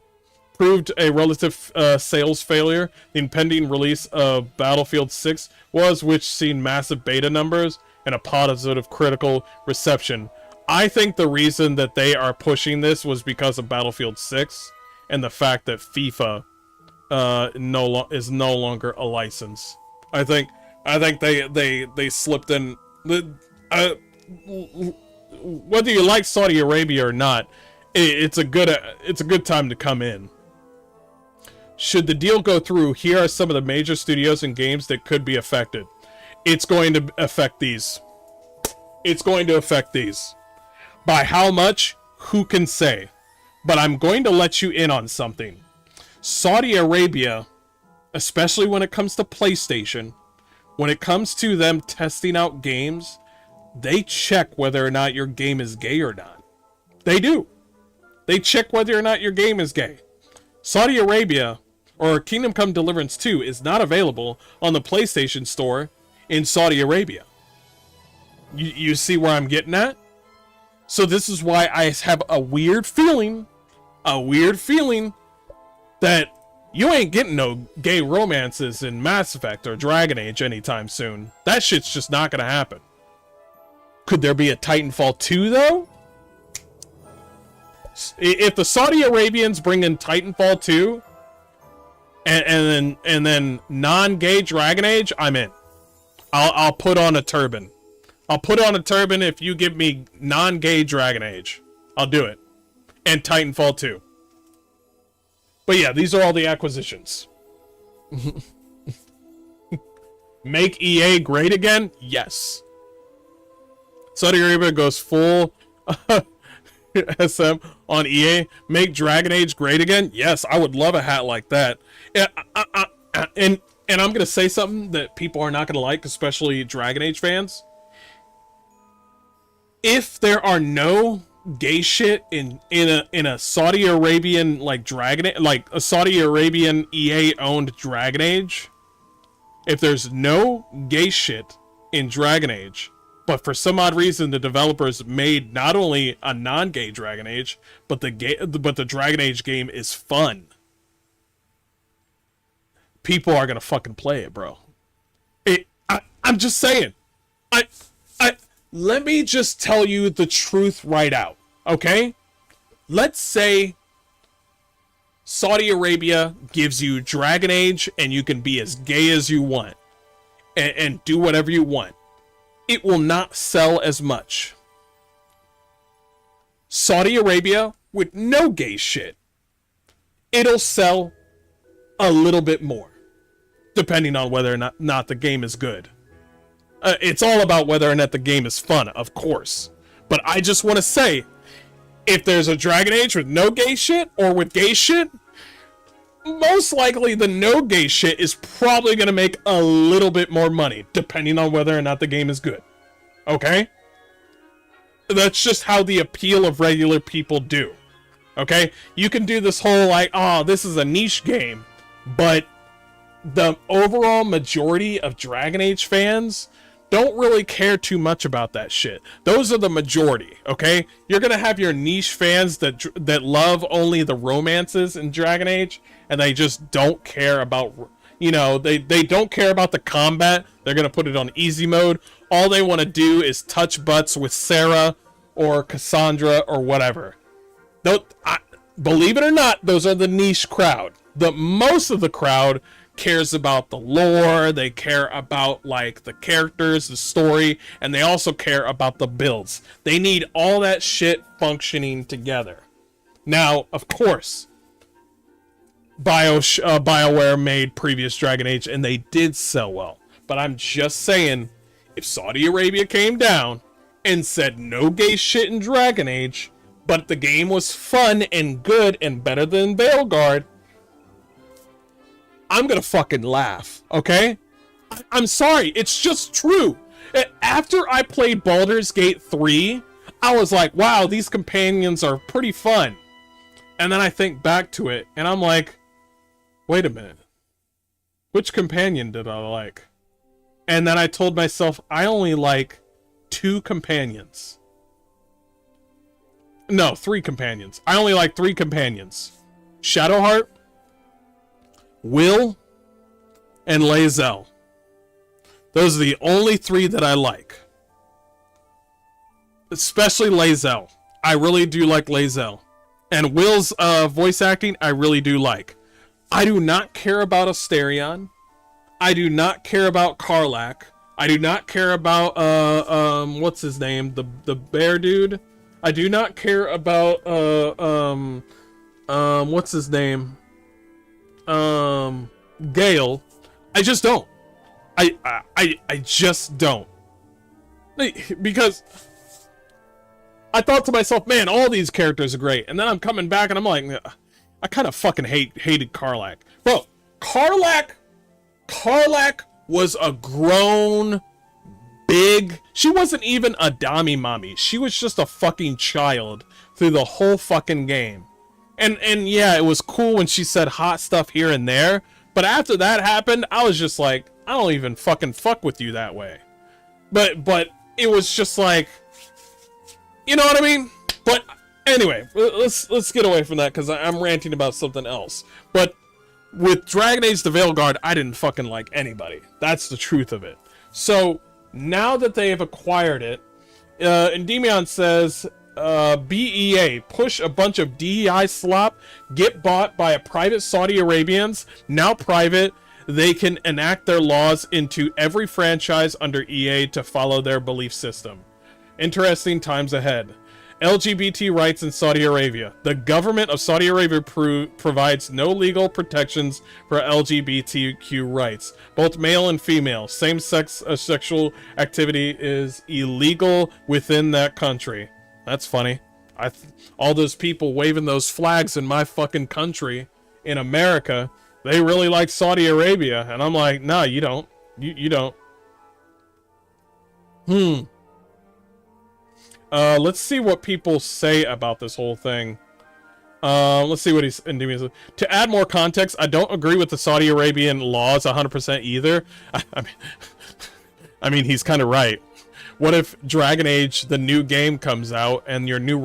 Proved a relative sales failure. The impending release of Battlefield 6 was, which seen massive beta numbers and a positive critical reception. I think the reason that they are pushing this was because of Battlefield 6 and the fact that FIFA is no longer a license. I think they slipped in. Whether you like Saudi Arabia or not, it's a good time to come in. Should the deal go through, here are some of the major studios and games that could be affected. It's going to affect these. By how much? Who can say? But I'm going to let you in on something. Saudi Arabia, especially when it comes to PlayStation, when it comes to them testing out games, they check whether or not your game is gay or not. They do. They check whether or not your game is gay. Saudi Arabia, or Kingdom Come Deliverance 2, is not available on the PlayStation Store in Saudi Arabia. You see where I'm getting at? So this is why I have a weird feeling that you ain't getting no gay romances in Mass Effect or Dragon Age anytime soon. That shit's just not gonna happen. Could there be a Titanfall 2 though? If the Saudi Arabians bring in Titanfall 2 and then non-gay Dragon Age, I'm in. I'll put on a turban. I'll put on a turban if you give me non-gay Dragon Age. I'll do it. And Titanfall 2. But yeah, these are all the acquisitions. Make EA great again? Yes. Saudi Arabia goes full SM on EA. Make Dragon Age great again? Yes, I would love a hat like that. And I'm going to say something that people are not going to like, especially Dragon Age fans. if there are no gay shit in a Saudi Arabian like like a Saudi Arabian EA owned Dragon Age, if there's no gay shit in Dragon Age, but for some odd reason the developers made not only a non-gay Dragon Age, but the Dragon Age game is fun, people are gonna fucking play it, bro. I'm just saying. Let me just tell you the truth right out, okay? Let's say Saudi Arabia gives you Dragon Age and you can be as gay as you want and do whatever you want. It will not sell as much. Saudi Arabia with no gay shit, it'll sell a little bit more, depending on whether or not the game is good. It's all about whether or not the game is fun, of course. But I just want to say, if there's a Dragon Age with no gay shit or with gay shit, most likely the no gay shit is probably going to make a little bit more money, depending on whether or not the game is good. Okay? That's just how the appeal of regular people do. Okay? You can do this whole like, oh, this is a niche game, but the overall majority of Dragon Age fans don't really care too much about that shit. Those are the majority, okay? You're gonna have your niche fans that love only the romances in Dragon Age, and they just don't care about, you know, they don't care about the combat. They're gonna put it on easy mode. All they want to do is touch butts with Sarah or Cassandra or whatever. Believe it or not, those are the niche crowd. The most of the crowd cares about the lore, they care about like the characters, the story, and they also care about the builds. They need all that shit functioning together. Now, of course, BioWare made previous Dragon Age and they did sell well. But I'm just saying, if Saudi Arabia came down and said no gay shit in Dragon Age, but the game was fun and good and better than Veilguard, I'm gonna fucking laugh, okay? I'm sorry, it's just true. After I played Baldur's Gate 3, I was like, wow, these companions are pretty fun. And then I think back to it, and I'm like, wait a minute. Which companion did I like? And then I told myself, I only like 2 companions. No, 3 companions. I only like 3 companions. Shadowheart, Will, and Lae'zel. Those are the only 3 that I like. Especially Lae'zel. I really do like Lae'zel. And Will's voice acting, I really do like. I do not care about Asterion. I do not care about Karlach. I do not care about, what's his name? The bear dude? I do not care about, what's his name? Gale. I just don't. I just don't. Because I thought to myself, man, all these characters are great. And then I'm coming back and I'm like, I kind of fucking hated Karlach. Bro, Karlach was a grown, big... She wasn't even a Dami mommy. She was just a fucking child through the whole fucking game. And yeah, it was cool when she said hot stuff here and there, but after that happened, I was just like, I don't even fucking fuck with you that way. But it was just like, you know what I mean? But anyway, let's get away from that because I'm ranting about something else. But with Dragon Age the Veilguard, I didn't fucking like anybody. That's the truth of it. So now that they have acquired it, Endymion says, BEA, push a bunch of DEI slop, get bought by a private Saudi Arabians, now private, they can enact their laws into every franchise under EA to follow their belief system. Interesting times ahead. LGBT rights in Saudi Arabia. The government of Saudi Arabia provides no legal protections for LGBTQ rights, both male and female. Same-sex sexual activity is illegal within that country. That's funny. All those people waving those flags in my fucking country, in America, they really like Saudi Arabia. And I'm like, nah, you don't. You don't. Let's see what people say about this whole thing. Let's see what he's doing. To add more context, I don't agree with the Saudi Arabian laws 100% either. I mean, he's kind of right. What if Dragon Age, the new game, comes out and your new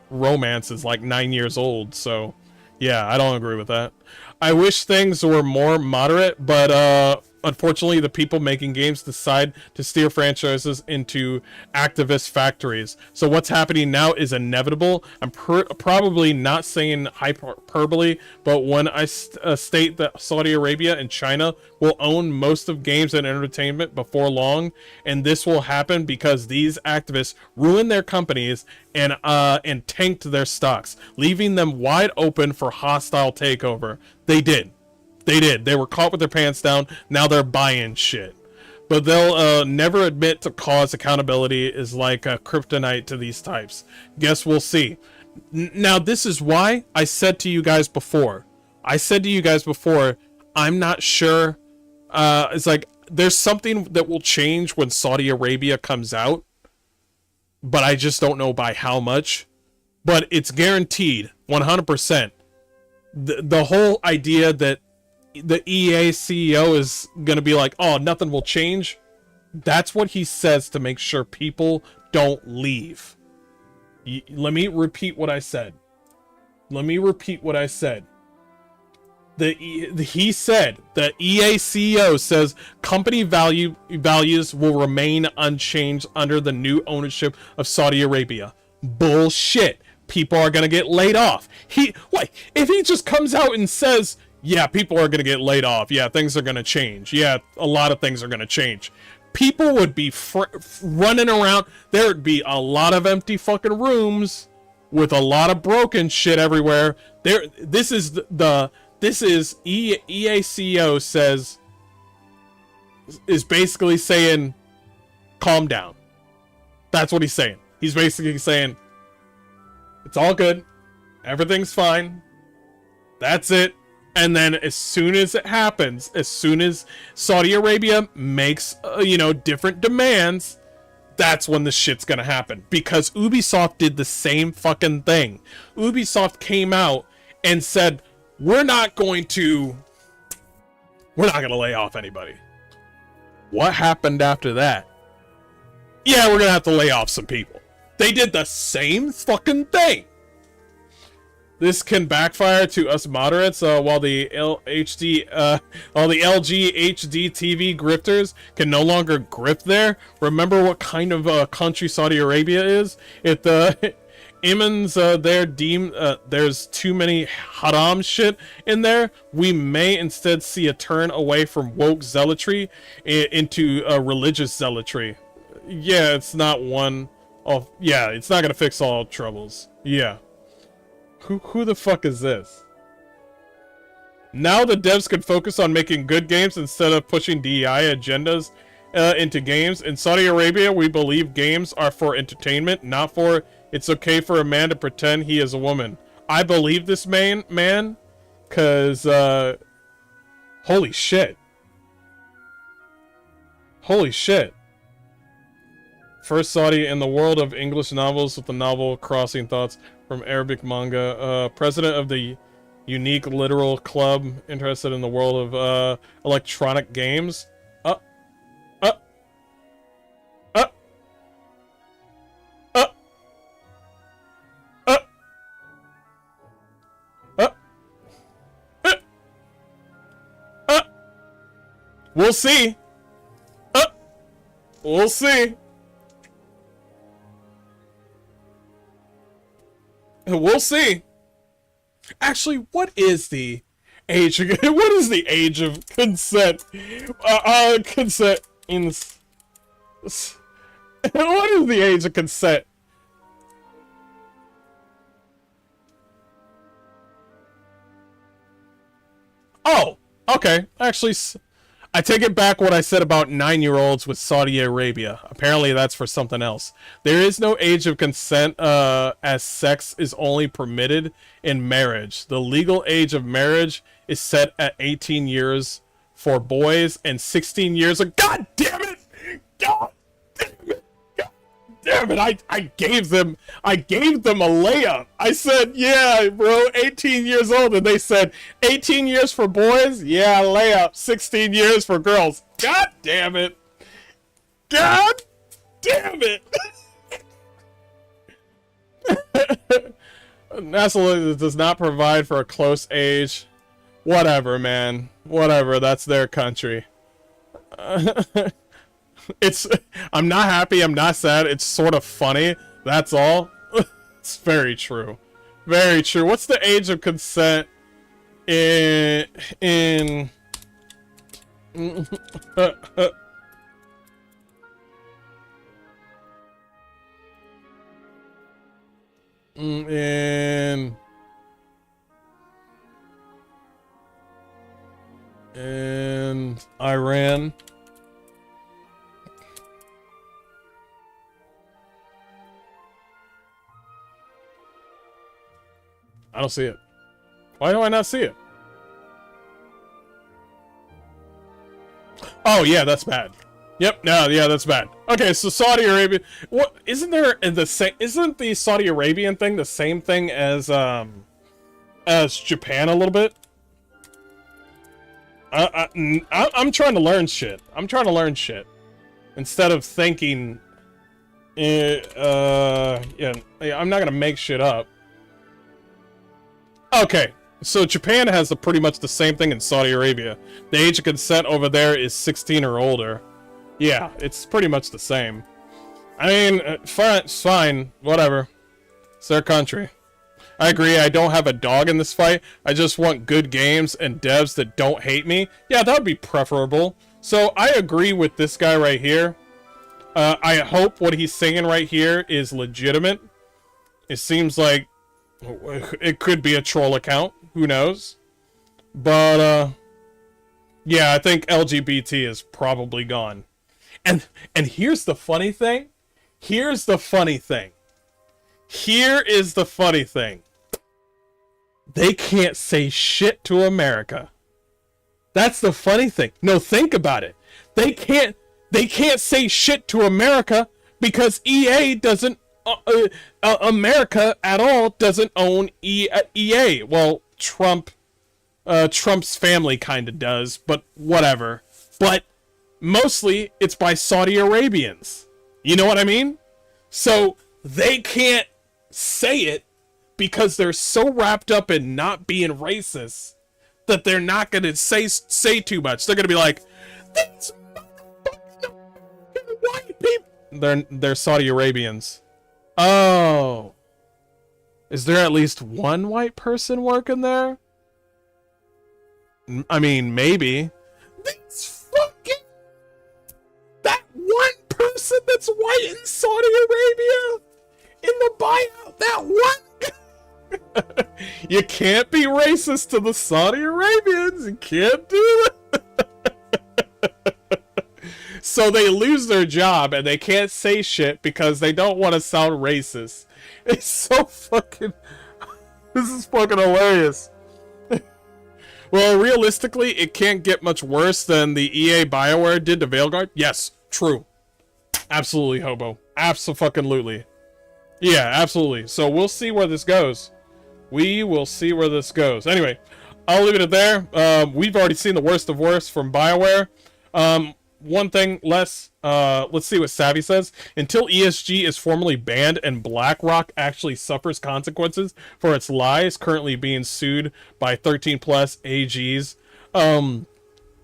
romance is like 9 years old? So, yeah, I don't agree with that. I wish things were more moderate, but unfortunately, the people making games decide to steer franchises into activist factories. So what's happening now is inevitable. I'm probably not saying hyperbole, but when I state that Saudi Arabia and China will own most of games and entertainment before long, and this will happen because these activists ruined their companies and tanked their stocks, leaving them wide open for hostile takeover. They did. They were caught with their pants down. Now they're buying shit. But they'll never admit to cause accountability is like a kryptonite to these types. Guess we'll see. Now, this is why I said to you guys before. I'm not sure. It's like, there's something that will change when Saudi Arabia comes out. But I just don't know by how much. But it's guaranteed, 100%. The whole idea that the EA CEO is going to be like, oh, nothing will change. That's what he says to make sure people don't leave. Let me repeat what I said. He said, the EA CEO says company values will remain unchanged under the new ownership of Saudi Arabia. Bullshit. People are going to get laid off. If he just comes out and says, yeah, people are going to get laid off. Yeah, things are going to change. Yeah, a lot of things are going to change. People would be running around. There would be a lot of empty fucking rooms with a lot of broken shit everywhere. This is EA CEO says, is basically saying, calm down. That's what he's saying. He's basically saying, it's all good. Everything's fine. That's it. And then as soon as it happens, as soon as Saudi Arabia makes, different demands, that's when the shit's gonna happen. Because Ubisoft did the same fucking thing. Ubisoft came out and said, we're not gonna lay off anybody. What happened after that? Yeah, we're gonna have to lay off some people. They did the same fucking thing. This can backfire to us moderates, while the LG HD TV grifters can no longer grift there. Remember what kind of country Saudi Arabia is? If the imams there deem there's too many haram shit in there, we may instead see a turn away from woke zealotry into religious zealotry. Yeah, it's not it's not gonna fix all troubles. Yeah. Who the fuck is this? Now the devs can focus on making good games instead of pushing DEI agendas into games. In Saudi Arabia, we believe games are for entertainment, not for it's okay for a man to pretend he is a woman. I believe this man, cause holy shit. First Saudi in the world of English novels with the novel Crossing Thoughts from Arabic manga. President of the Unique Literal Club, interested in the world of electronic games. We'll see. We'll see. We'll see. Actually, what is the age of consent? Consent in this. What is the age of consent? Oh, okay. Actually, I take it back what I said about 9-year-olds with Saudi Arabia. Apparently that's for something else. There is no age of consent, as sex is only permitted in marriage. The legal age of marriage is set at 18 years for boys and 16 years of— God damn it! God damn it! God damn damn it, I gave them a layup. I said, yeah, bro, 18 years old, and they said 18 years for boys? Yeah, layup. 16 years for girls. God damn it. God damn it. NASA does not provide for a close age. Whatever, man. Whatever, that's their country. I'm not happy, I'm not sad, it's sort of funny, that's all. It's very true. Very true. What's the age of consent in in Iran? I don't see it. Why do I not see it? Oh yeah, that's bad. Yep, no, yeah, that's bad. Okay, so Saudi Arabia, what isn't there the same? Isn't the Saudi Arabian thing the same thing as Japan a little bit? I'm trying to learn shit. I'm trying to learn shit instead of thinking. Yeah, I'm not gonna make shit up. Okay, so Japan has pretty much the same thing in Saudi Arabia. The age of consent over there is 16 or older. Yeah, it's pretty much the same. I mean, fine, it's fine, whatever. It's their country. I agree, I don't have a dog in this fight. I just want good games and devs that don't hate me. Yeah, that would be preferable. So I agree with this guy right here. I hope what he's saying right here is legitimate. It seems like it could be a troll account. Who knows? But, yeah, I think LGBT is probably gone. And here's the funny thing. Here's the funny thing. Here is the funny thing. They can't say shit to America. That's the funny thing. No, think about it. They can't say shit to America because EA doesn't America at all doesn't own EA. Well, Trump's family kind of does, but whatever. But mostly it's by Saudi Arabians. You know what I mean? So they can't say it because they're so wrapped up in not being racist that they're not going to say too much. They're going to be like, these white people. They're Saudi Arabians. Oh. Is there at least one white person working there? I mean, maybe. That one person that's white in Saudi Arabia in the buyout, that one. You can't be racist to the Saudi Arabians. You can't do that. So they lose their job and they can't say shit because they don't want to sound racist. It's so fucking... This is fucking hilarious. Well, realistically, it can't get much worse than the EA BioWare did to Veilguard. Yes, true. Absolutely, Hobo. Abso-fucking-lutely. Yeah, absolutely. So we'll see where this goes. We will see where this goes. Anyway, I'll leave it at there. We've already seen the worst of worst from BioWare. One thing less, let's see what Savvy says. Until ESG is formally banned and BlackRock actually suffers consequences for its lies, currently being sued by 13 plus AGs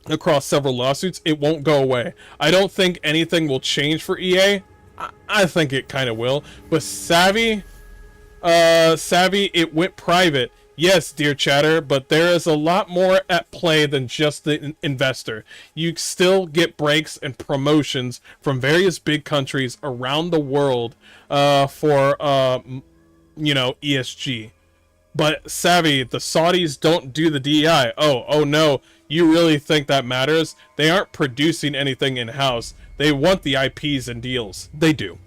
across several lawsuits, it won't go away. I don't think anything will change for EA. I think it kind of will. But Savvy, it went private. Yes, dear chatter, but there is a lot more at play than just the investor. You still get breaks and promotions from various big countries around the world for, you know, ESG. But Savvy, the Saudis don't do the DEI. Oh no, you really think that matters? They aren't producing anything in-house. They want the IPs and deals. They do.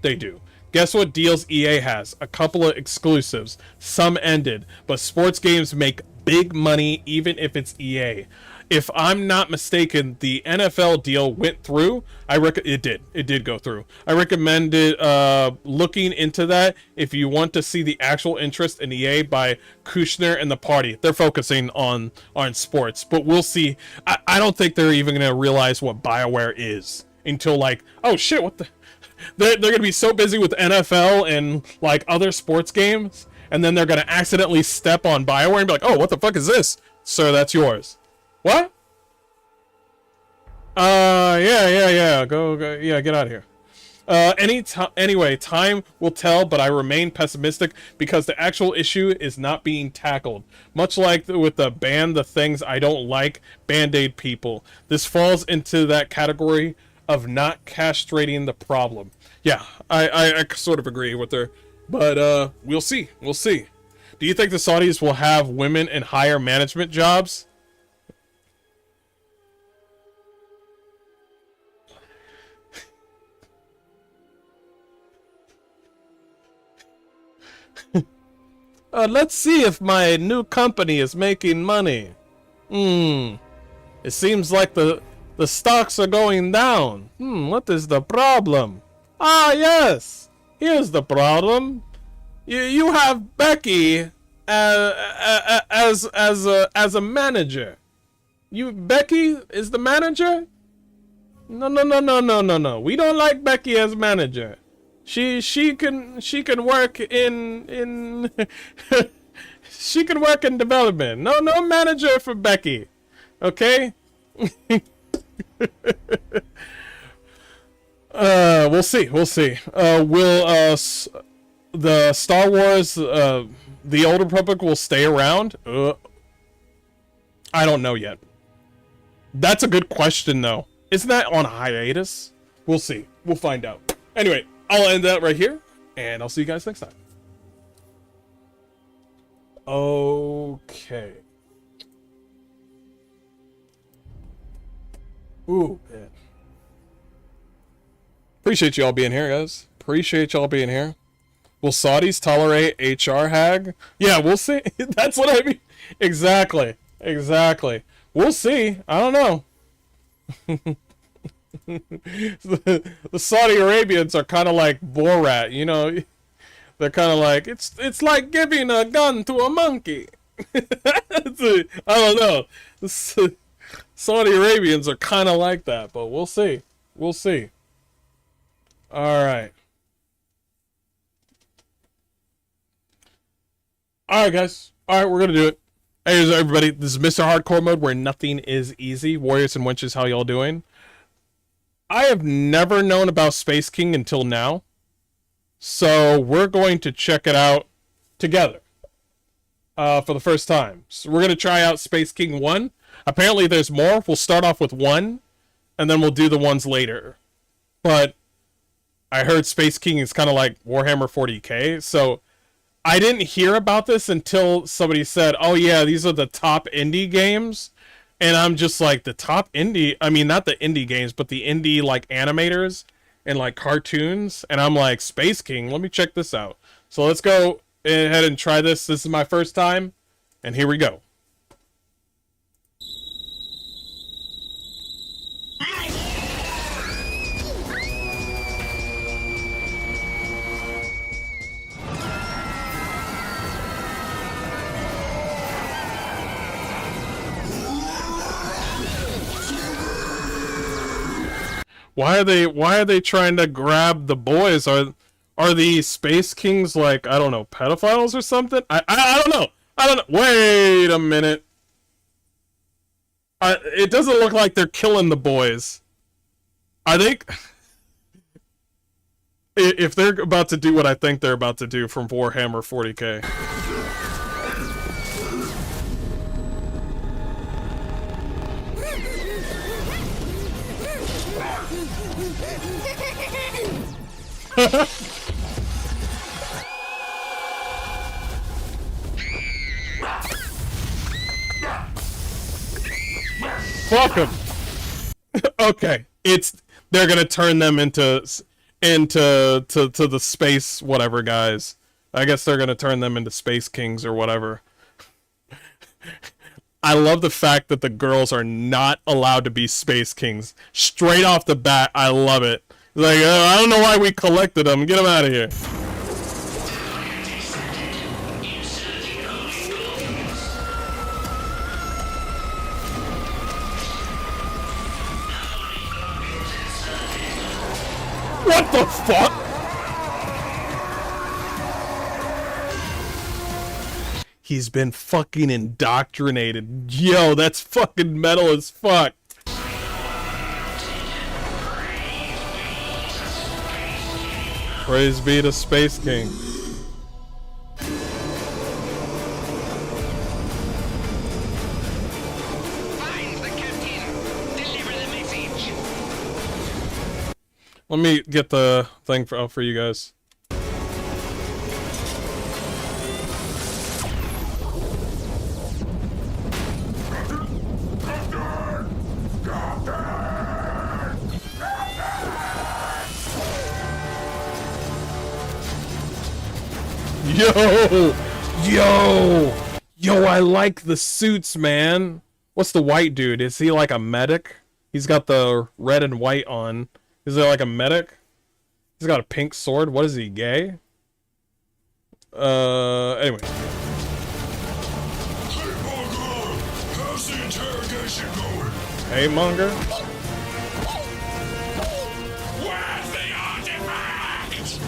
They do. Guess what deals EA has? A couple of exclusives. Some ended, but sports games make big money even if it's EA. if I'm not mistaken, the NFL deal went through. It did go through. I recommend it, looking into that if you want to see the actual interest in EA by Kushner and the party. They're focusing on sports, but we'll see. I don't think they're even going to realize what BioWare is until like, oh shit, what the... They're going to be so busy with NFL and like other sports games, and then they're going to accidentally step on BioWare and be like, oh, what the fuck is this? Sir, that's yours. What? Yeah. Go. Yeah, get out of here. Anyway, time will tell, but I remain pessimistic because the actual issue is not being tackled. Much like with the ban the things I don't like, Band-Aid people. This falls into that category of not castrating the problem. Yeah, I sort of agree with her, but we'll see. We'll see. Do you think the Saudis will have women in higher management jobs? Let's see if my new company is making money. It seems like the stocks are going down. What is the problem? Ah, yes. Here's the problem. You have Becky as a manager. Becky is the manager? No. We don't like Becky as manager. She can work in she can work in development. No manager for Becky. Okay? We'll see. Will the Star Wars the Old Republic will stay around? I don't know yet. That's a good question though. Isn't that on hiatus? We'll see. We'll find out. Anyway, I'll end that right here, and I'll see you guys next time. Okay. Ooh, man. Appreciate y'all being here, guys. Appreciate y'all being here. Will Saudis tolerate HR hag? Yeah, we'll see. That's what I mean. Exactly. We'll see. I don't know. The Saudi Arabians are kind of like Borat, you know. They're kind of like, it's like giving a gun to a monkey. I don't know. Saudi Arabians are kind of like that, but we'll see. All right, guys. All right, we're gonna do it. Hey, everybody. This is Mr. Hardcore Mode, where nothing is easy. Warriors and wenches, how y'all doing? I have never known about Space King until now, so we're going to check it out together for the first time. So we're going to try out Space King 1. Apparently there's more. We'll start off with 1, and then we'll do the ones later. But I heard Space King is kind of like Warhammer 40k, so I didn't hear about this until somebody said, oh yeah, these are the top indie games. And I'm just like, the top indie, I mean, not the indie games, but the indie, like, animators and, like, cartoons. And I'm like, Space King, let me check this out. So let's go ahead and try this. This is my first time. And here we go. Why are they trying to grab the boys? Are the Space Kings like, I don't know, pedophiles or something? I don't know. Wait a minute. It doesn't look like they're killing the boys. I think if they're about to do what I think they're about to do from Warhammer 40k. Fuck him. Okay, they're gonna turn them into the space whatever guys. I guess they're gonna turn them into Space Kings or whatever. I love the fact that the girls are not allowed to be Space Kings. Straight off the bat, I love it. Like, I don't know why we collected them. Get them out of here. What the fuck? He's been fucking indoctrinated. Yo, that's fucking metal as fuck. Praise be to Space King. Find the captain. Deliver the message. Let me get the thing for you guys. Yo, I like the suits, man. What's the white dude? Is he like a medic? He's got the red and white on. Is he like a medic? He's got a pink sword. What is he, gay? Anyway. Hey, Monger! How's the interrogation going? Hey, Monger. Where's the artifact?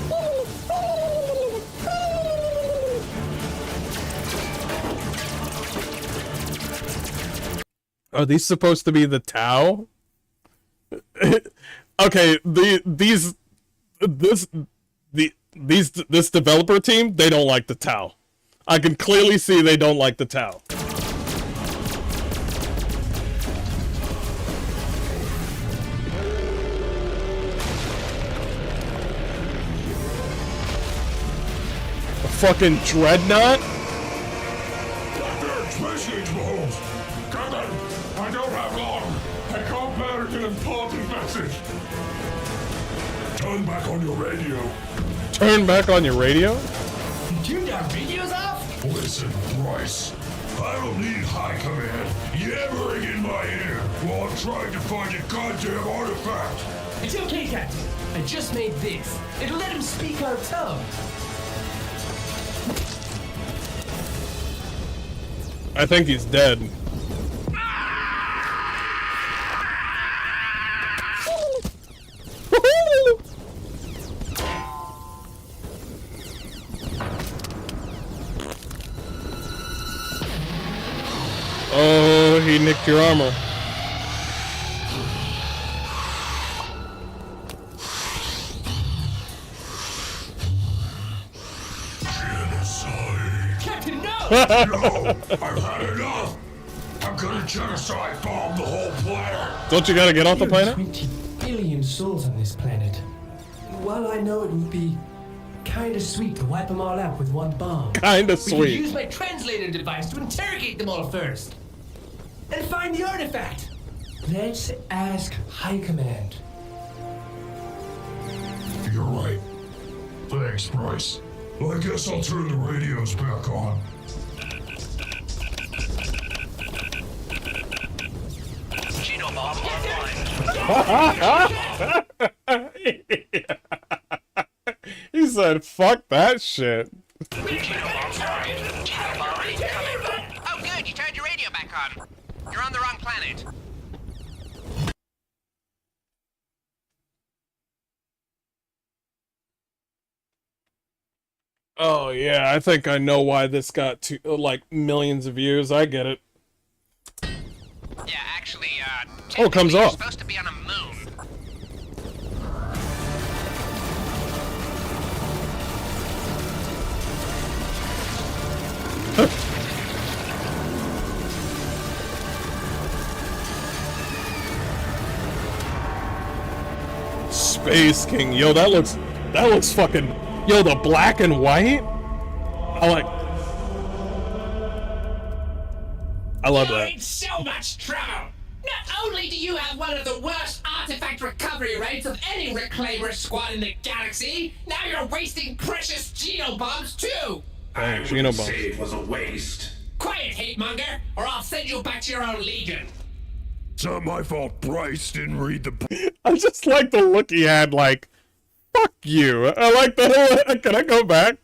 Are these supposed to be the Tau? Okay, this developer team, they don't like the Tau. I can clearly see they don't like the Tau. A fucking dreadnought? Doctor, Tracy Mahomes. Captain, I don't have long. I can't bear an important message. Turn back on your radio. Turn back on your radio? Turned our radios off? Listen, Bryce. I don't need high command yammering in my ear while I'm trying to find a goddamn artifact. It's okay, Captain. I just made this. It'll let him speak our tongue. I think he's dead. Oh, he nicked your armor. Genocide. Captain, no! No, I've had enough. I'm gonna genocide bomb the whole planet. Don't you gotta get off the There are planet? 20 billion souls on this planet. While I know it would be kinda sweet to wipe them all out with one bomb, Kinda We could sweet. use my translator device to interrogate them all first. And find the artifact. let's ask High Command. You're right. Thanks, Bryce. Well, I guess I'll turn the radios back on. Genobomb online. He said, fuck that shit. Genobomb started. Genobomb incoming. Oh, good. You turned your radio back on. You're on the wrong planet. Oh yeah, I think I know why this got like millions of views. I get it. Yeah, actually, Oh, it comes technically, you're off. supposed to be on a moon. Space King, yo, that looks fucking, yo, the black and white. I love You're that. in so much trouble. Not only do you have one of the worst artifact recovery rates of any reclaimer squad in the galaxy, now you're wasting precious genobombs too. Dang, I wouldn't say Genobomb. it was a waste. Quiet, hate monger, or I'll send you back to your own legion. It's not my fault Bryce didn't read the... I just like the look he had, like, fuck you. I like the whole, can I go back?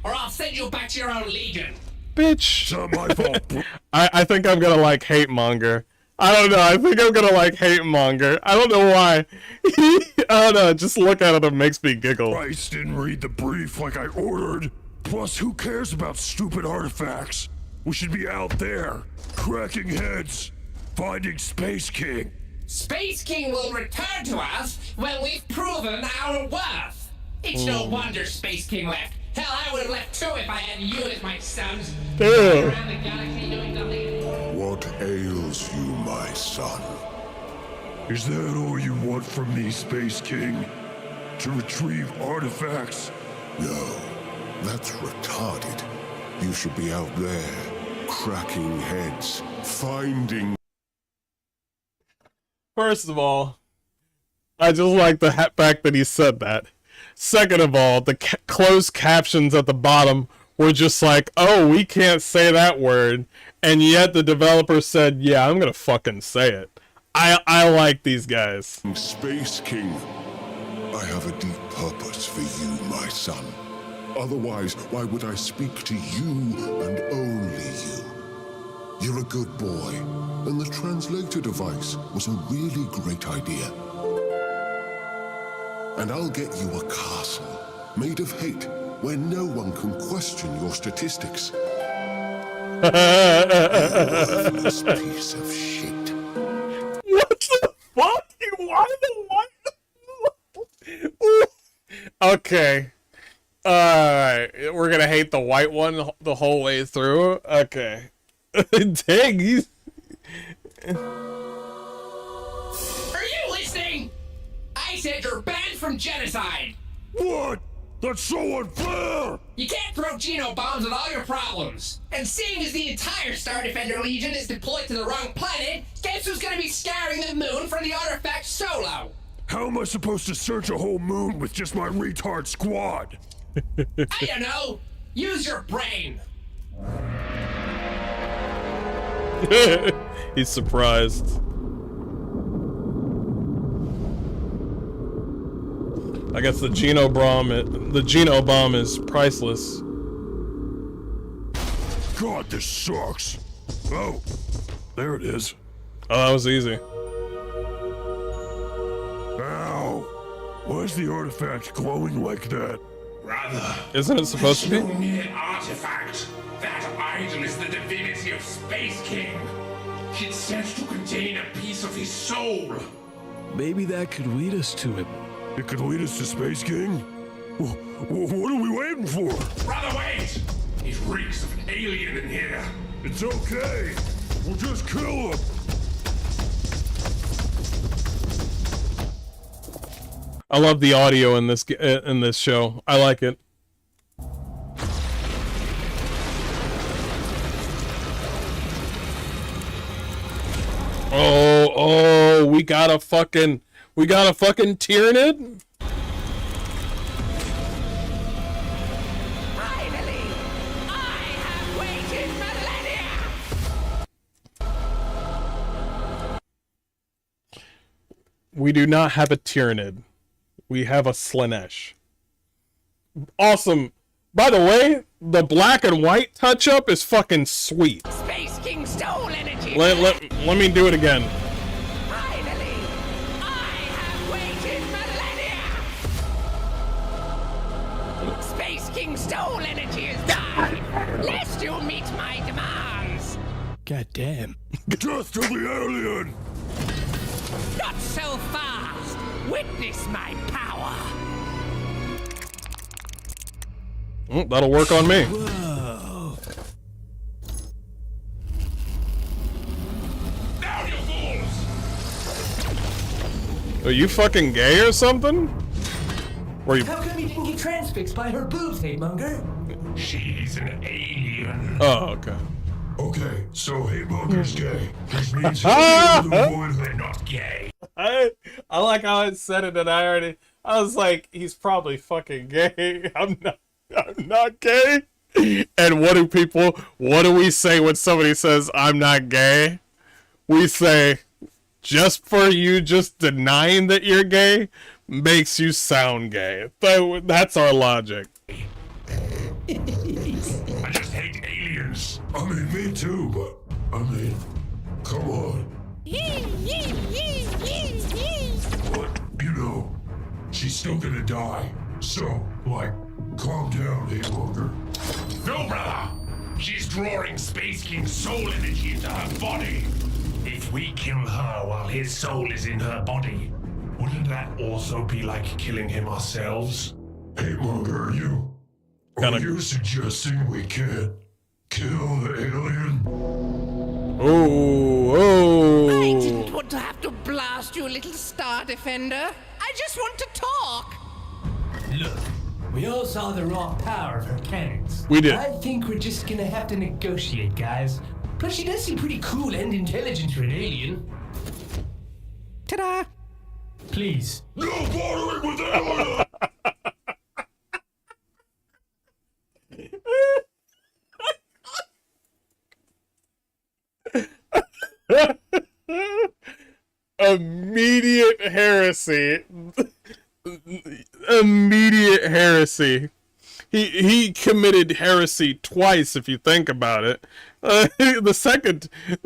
Or I'll send you back to your own legion. Bitch. It's not my fault. I think I'm gonna like hate monger. I don't know, I think I'm gonna like hate monger. I don't know why. I don't know, just look at it, it makes me giggle. Bryce didn't read the brief like I ordered. Plus, who cares about stupid artifacts? We should be out there, cracking heads, finding Space King. Space King will return to us when we've proven our worth. It's no wonder Space King left. Hell, I would have left too if I had you as my sons. Ew. Around the galaxy doing nothing. What ails you, my son? Is that all you want from me, Space King? To retrieve artifacts? No, that's retarded. You should be out there, cracking heads, finding... First of all, I just like the fact that he said that. Second of all, the closed captions at the bottom were just like, oh, we can't say that word. And yet the developer said, yeah, I'm gonna fucking say it. I like these guys. Space King, I have a deep purpose for you, my son. Otherwise, why would I speak to you and only you? You're a good boy, and the translator device was a really great idea. And I'll get you a castle made of hate where no one can question your statistics. Worthless piece of shit. What the fuck? Why the white? Okay. Alright, we're gonna hate the white one the whole way through? Okay. Dang, he's... Are you listening? I said you're banned from genocide. What? That's so unfair! You can't throw Geno bombs at all your problems. And seeing as the entire Star Defender Legion is deployed to the wrong planet, guess who's gonna be scouring the moon for the artifact solo? How am I supposed to search a whole moon with just my retard squad? I don't know. Use your brain. He's surprised. I guess the Geno bomb is priceless. God, this sucks. Oh, there it is. Oh, that was easy. Ow! Why is the artifact glowing like that? Brother. Isn't it supposed to be? It's only an artifact. That idol is the divinity of Space King. It's said to contain a piece of his soul. Maybe that could lead us to it. It could lead us to Space King? What are we waiting for? Brother, wait! It reeks of an alien in here. It's okay. We'll just kill him. I love the audio in this show. I like it. Oh, we got a fucking Tyranid? Finally! I have waited millennia! We do not have a Tyranid. We have a Slanesh. Awesome. By the way, the black and white touch-up is fucking sweet. Space King stole energy! Let me do it again. Finally! I have waited millennia! Space King stole energy is died! Lest you meet my demands! God damn. Death to the alien! Not so fast! Witness my power! Oh, that'll work on me. Whoa. Now, you fools! Are you fucking gay or something? Or you... How come you didn't get transfixed by her boobs, Hatemonger? She's an alien. Oh, okay. Okay, so Hatemonger's gay. Which means he'll be able to avoid her. They're not gay. I like how I said it, and I was like, he's probably fucking gay. I'm not gay. And what do we say when somebody says, I'm not gay? We say, just for you just denying that you're gay makes you sound gay. That's our logic. I just hate aliens. I mean, me too, but, I mean, come on. But, you know, she's still gonna die. So, like, calm down, Hatemonger. No, brother! She's drawing Space King's soul energy into her body. If we kill her while his soul is in her body, wouldn't that also be like killing him ourselves? Hatemonger, are you suggesting we can't kill the alien? Oh. I didn't want to have to blast you, little Star Defender. I just want to talk. Look, we all saw the raw power of her cannons. We did. I think we're just gonna have to negotiate, guys. Plus, she does seem pretty cool and intelligent for an alien. Ta-da! Please. No bothering with alien! Immediate heresy. Immediate heresy. He committed heresy twice, if you think about it.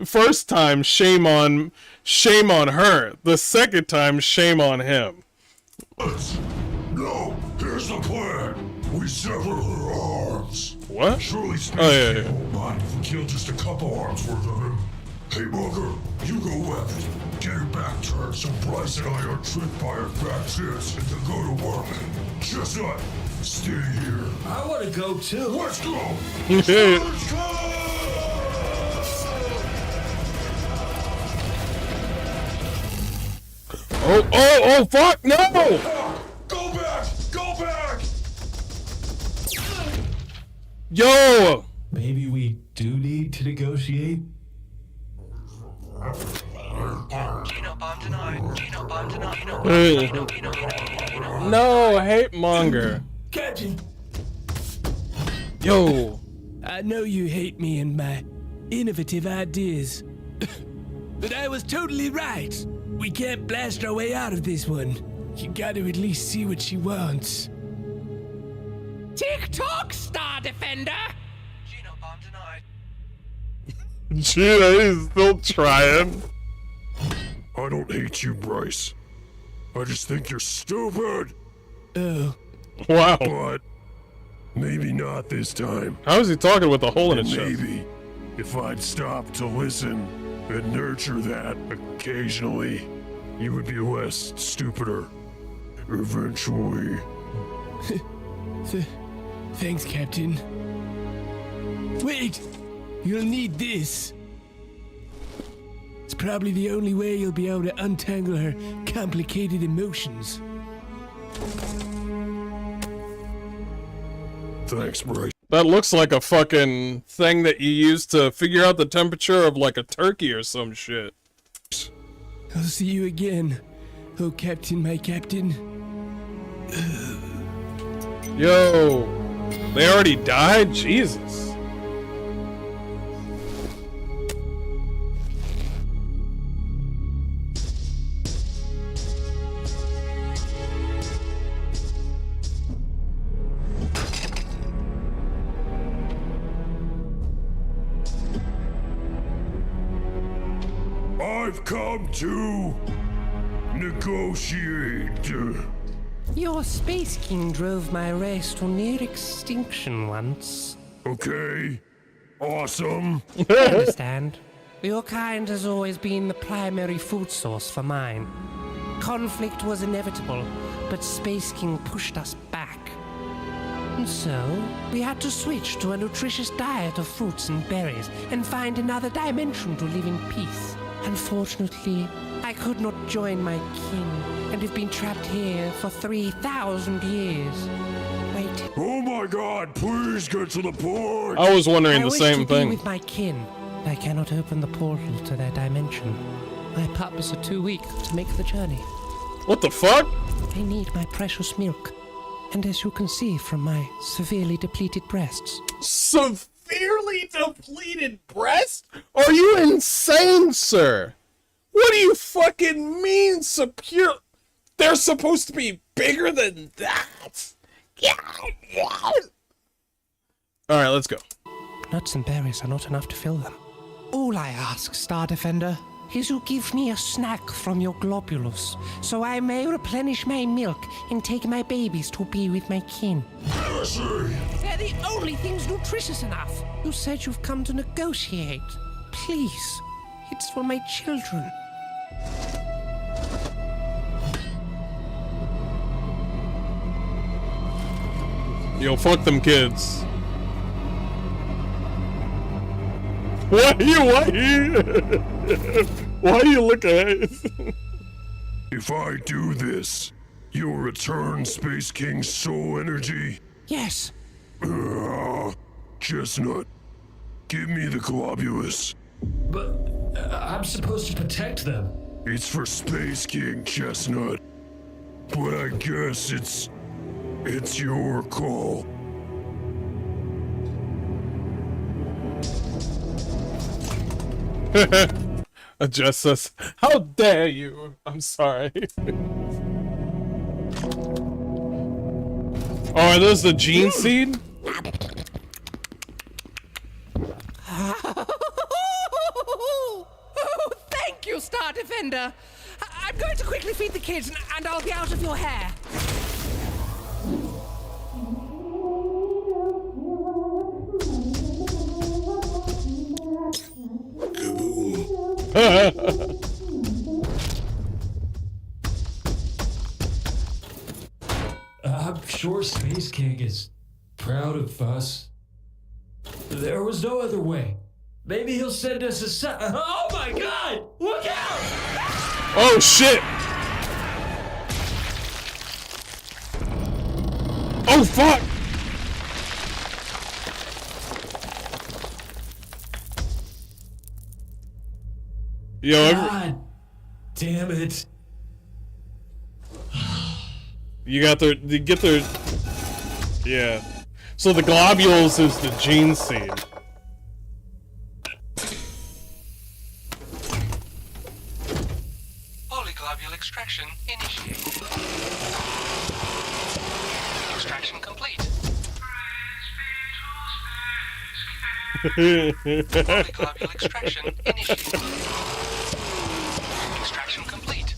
First time, shame on her. The second time, shame on him. No, here's the plan. We sever her arms. What? Surely Space yeah. King won't mind if we kill just a couple arms worth of him. Hey, Mugger, you go left. Get her back turned so Bryce and I are tricked by her fat tits and can go to work. Chestnut, stay here. I want to go too. Let's go! Let's go! Oh, fuck, no! Go back! Go back! Yo! Maybe we do need to negotiate? Genobomb denied. Genobomb denied. No, hate monger. Captain! Yo! I know you hate me and my innovative ideas, but I was totally right. We can't blast our way out of this one. You gotta at least see what she wants. Tick-tock, Star Defender! Genobomb denied. Gina is still trying. I don't hate you, Bryce. I just think you're stupid. Oh. Wow. But maybe not this time. How is he talking with a hole in And his chest? maybe if I'd stop to listen and nurture that occasionally, you would be less stupider. Eventually. Thanks, Captain. Wait! You'll need this. It's probably the only way you'll be able to untangle her complicated emotions. Thanks, Bryce. That looks like a fucking thing that you use to figure out the temperature of like a turkey or some shit. I'll see you again. Oh, Captain, my Captain. Yo, they already died? Jesus. I've come to negotiate. Your Space King drove my race to near extinction once. Okay. Awesome. I understand. Your kind has always been the primary food source for mine. Conflict was inevitable, but Space King pushed us back. And so, we had to switch to a nutritious diet of fruits and berries and find another dimension to live in peace. Unfortunately, I could not join my king and have been trapped here for 3,000 years. Wait. Oh my god, please get to the point! I was wondering I the wish same to thing. Be with my kin. I cannot open the portal to their dimension. My pups are too weak to make the journey. What the fuck? They need my precious milk, And as you can see from my severely depleted breasts. Severely depleted breast? Are you insane, sir? What do you fucking mean, superior? They're supposed to be bigger than that. Alright, let's go. Nuts and berries are not enough to fill them. All I ask, Star Defender, is you give me a snack from your globulus, so I may replenish my milk and take my babies to be with my kin. They're the only things nutritious enough. You said you've come to negotiate. Please, it's for my children. Yo, fuck them kids. Why are you looking at it? If I do this, you'll return Space King's soul energy? Yes. Chestnut, give me the globulus. But I'm supposed to protect them. It's for Space King, Chestnut. But I guess it's your call. Adjust us. How dare you? I'm sorry. Oh, are those the gene seed? Oh, thank you, Star Defender. I'm going to quickly feed the kids and I'll be out of your hair. I'm sure Space King is proud of us. There was no other way. Maybe he'll send us a sign. Oh my god! Look out! Oh shit! Oh fuck! Yo, God damn it. you get their, yeah. So the globules is the gene seed. Polyglobule extraction initiated. Extraction complete. Polyglobule extraction initiated. Extraction complete.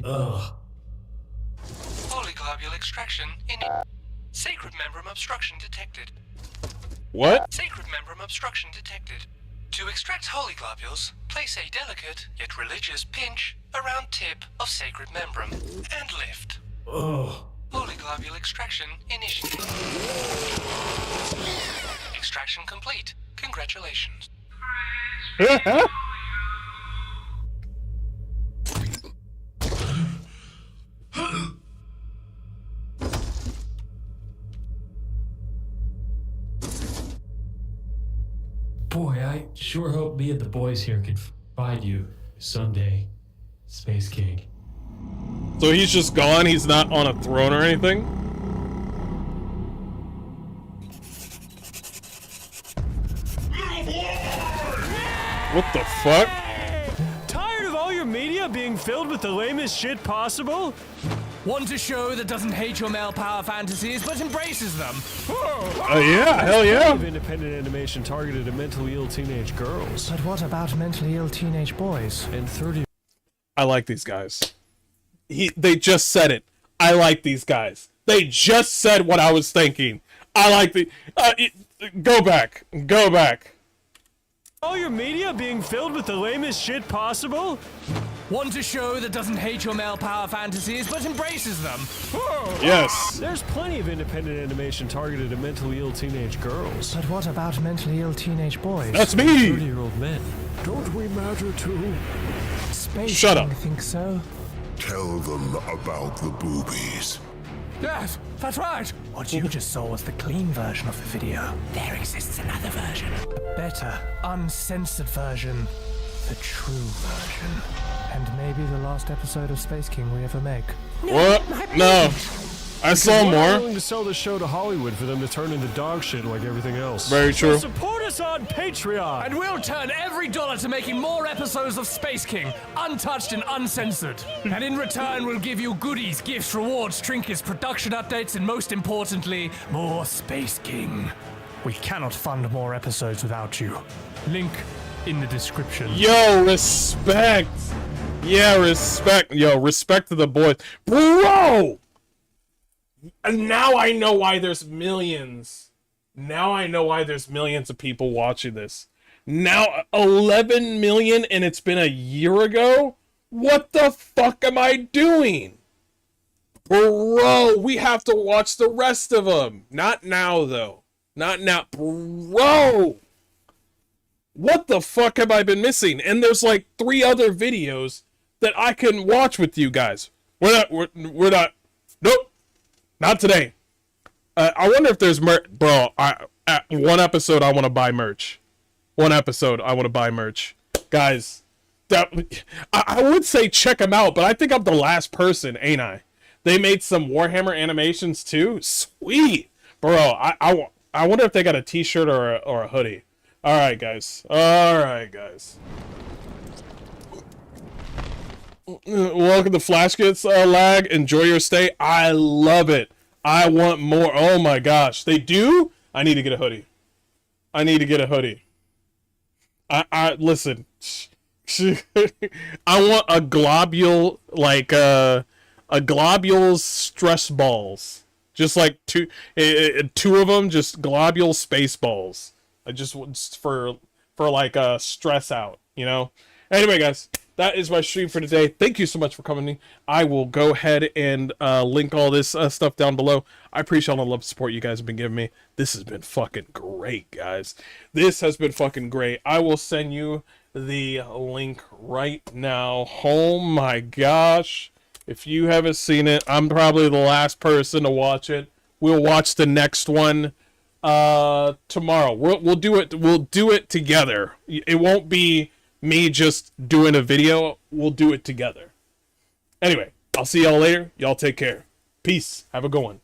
Ugh. Polyglobule extraction in sacred membrane obstruction detected. What? Sacred membrane obstruction detected. To extract holy globules, place a delicate yet religious pinch around tip of sacred membrane and lift. Oh. Polyglobule extraction initiated. Extraction complete. Congratulations. Boy, I sure hope me and the boys here can find you someday, Space King. So he's just gone? He's not on a throne or anything? What the fuck? Tired of all your media being filled with the lamest shit possible? Want a show that doesn't hate your male power fantasies but embraces them? Yeah, hell yeah. Of independent animation targeted at mentally ill teenage girls. But what about mentally ill teenage boys? And 30. I like these guys. They just said it. I like these guys. They just said what I was thinking. I like the... go back. Go back. All your media being filled with the lamest shit possible? Want a show that doesn't hate your male power fantasies but embraces them? Yes. There's plenty of independent animation targeted at mentally ill teenage girls. But what about mentally ill teenage boys? That's me! 30-year-old men. Don't we matter too? Space Shut up. King think so? Tell them about the boobies. Yes, that's right. What you just saw was the clean version of the video. There exists another version. A better, uncensored version. The true version. And maybe the last episode of Space King we ever make. What? No. I saw We're not more. willing to sell the show to Hollywood for them to turn into dog shit like everything else. Very true. So support us on Patreon. And we'll turn every dollar to making more episodes of Space King, untouched and uncensored. And in return, we'll give you goodies, gifts, rewards, trinkets, production updates, and most importantly, more Space King. We cannot fund more episodes without you. Link in the description. Yo, respect. Yeah, respect. Yo, respect to the boys. Bro! And now I know why there's millions. Now I know why there's millions of people watching this. Now 11 million and it's been a year ago? What the fuck am I doing? Bro, we have to watch the rest of them. Not now, though. Not now. Bro! What the fuck have I been missing? And there's like 3 other videos that I can watch with you guys. We're not. Nope. Not today. I wonder if there's merch. Bro, one episode I want to buy merch. One episode I want to buy merch. Guys, I would say check them out, but I think I'm the last person, ain't I? They made some Warhammer animations too. Sweet. Bro, I wonder if they got a t-shirt or a hoodie. Alright, guys. Alright, guys. Welcome to Flash Gets Lag. Enjoy your stay. I love it. I want more. Oh my gosh. They do? I need to get a hoodie. I need to get a hoodie. I listen. I want a globule, like a globule stress balls. Just like two of them, just globule space balls. I just for like a stress out, you know? Anyway, guys, that is my stream for today. Thank you so much for coming. I will go ahead and link all this stuff down below. I appreciate all the love and support you guys have been giving me. This has been fucking great, guys. This has been fucking great. I will send you the link right now. Oh my gosh. If you haven't seen it, I'm probably the last person to watch it. We'll watch the next one tomorrow. We'll do it. We'll do it together. It won't be me just doing a video. We'll do it together. Anyway, I'll see y'all later. Y'all take care. Peace. Have a good one.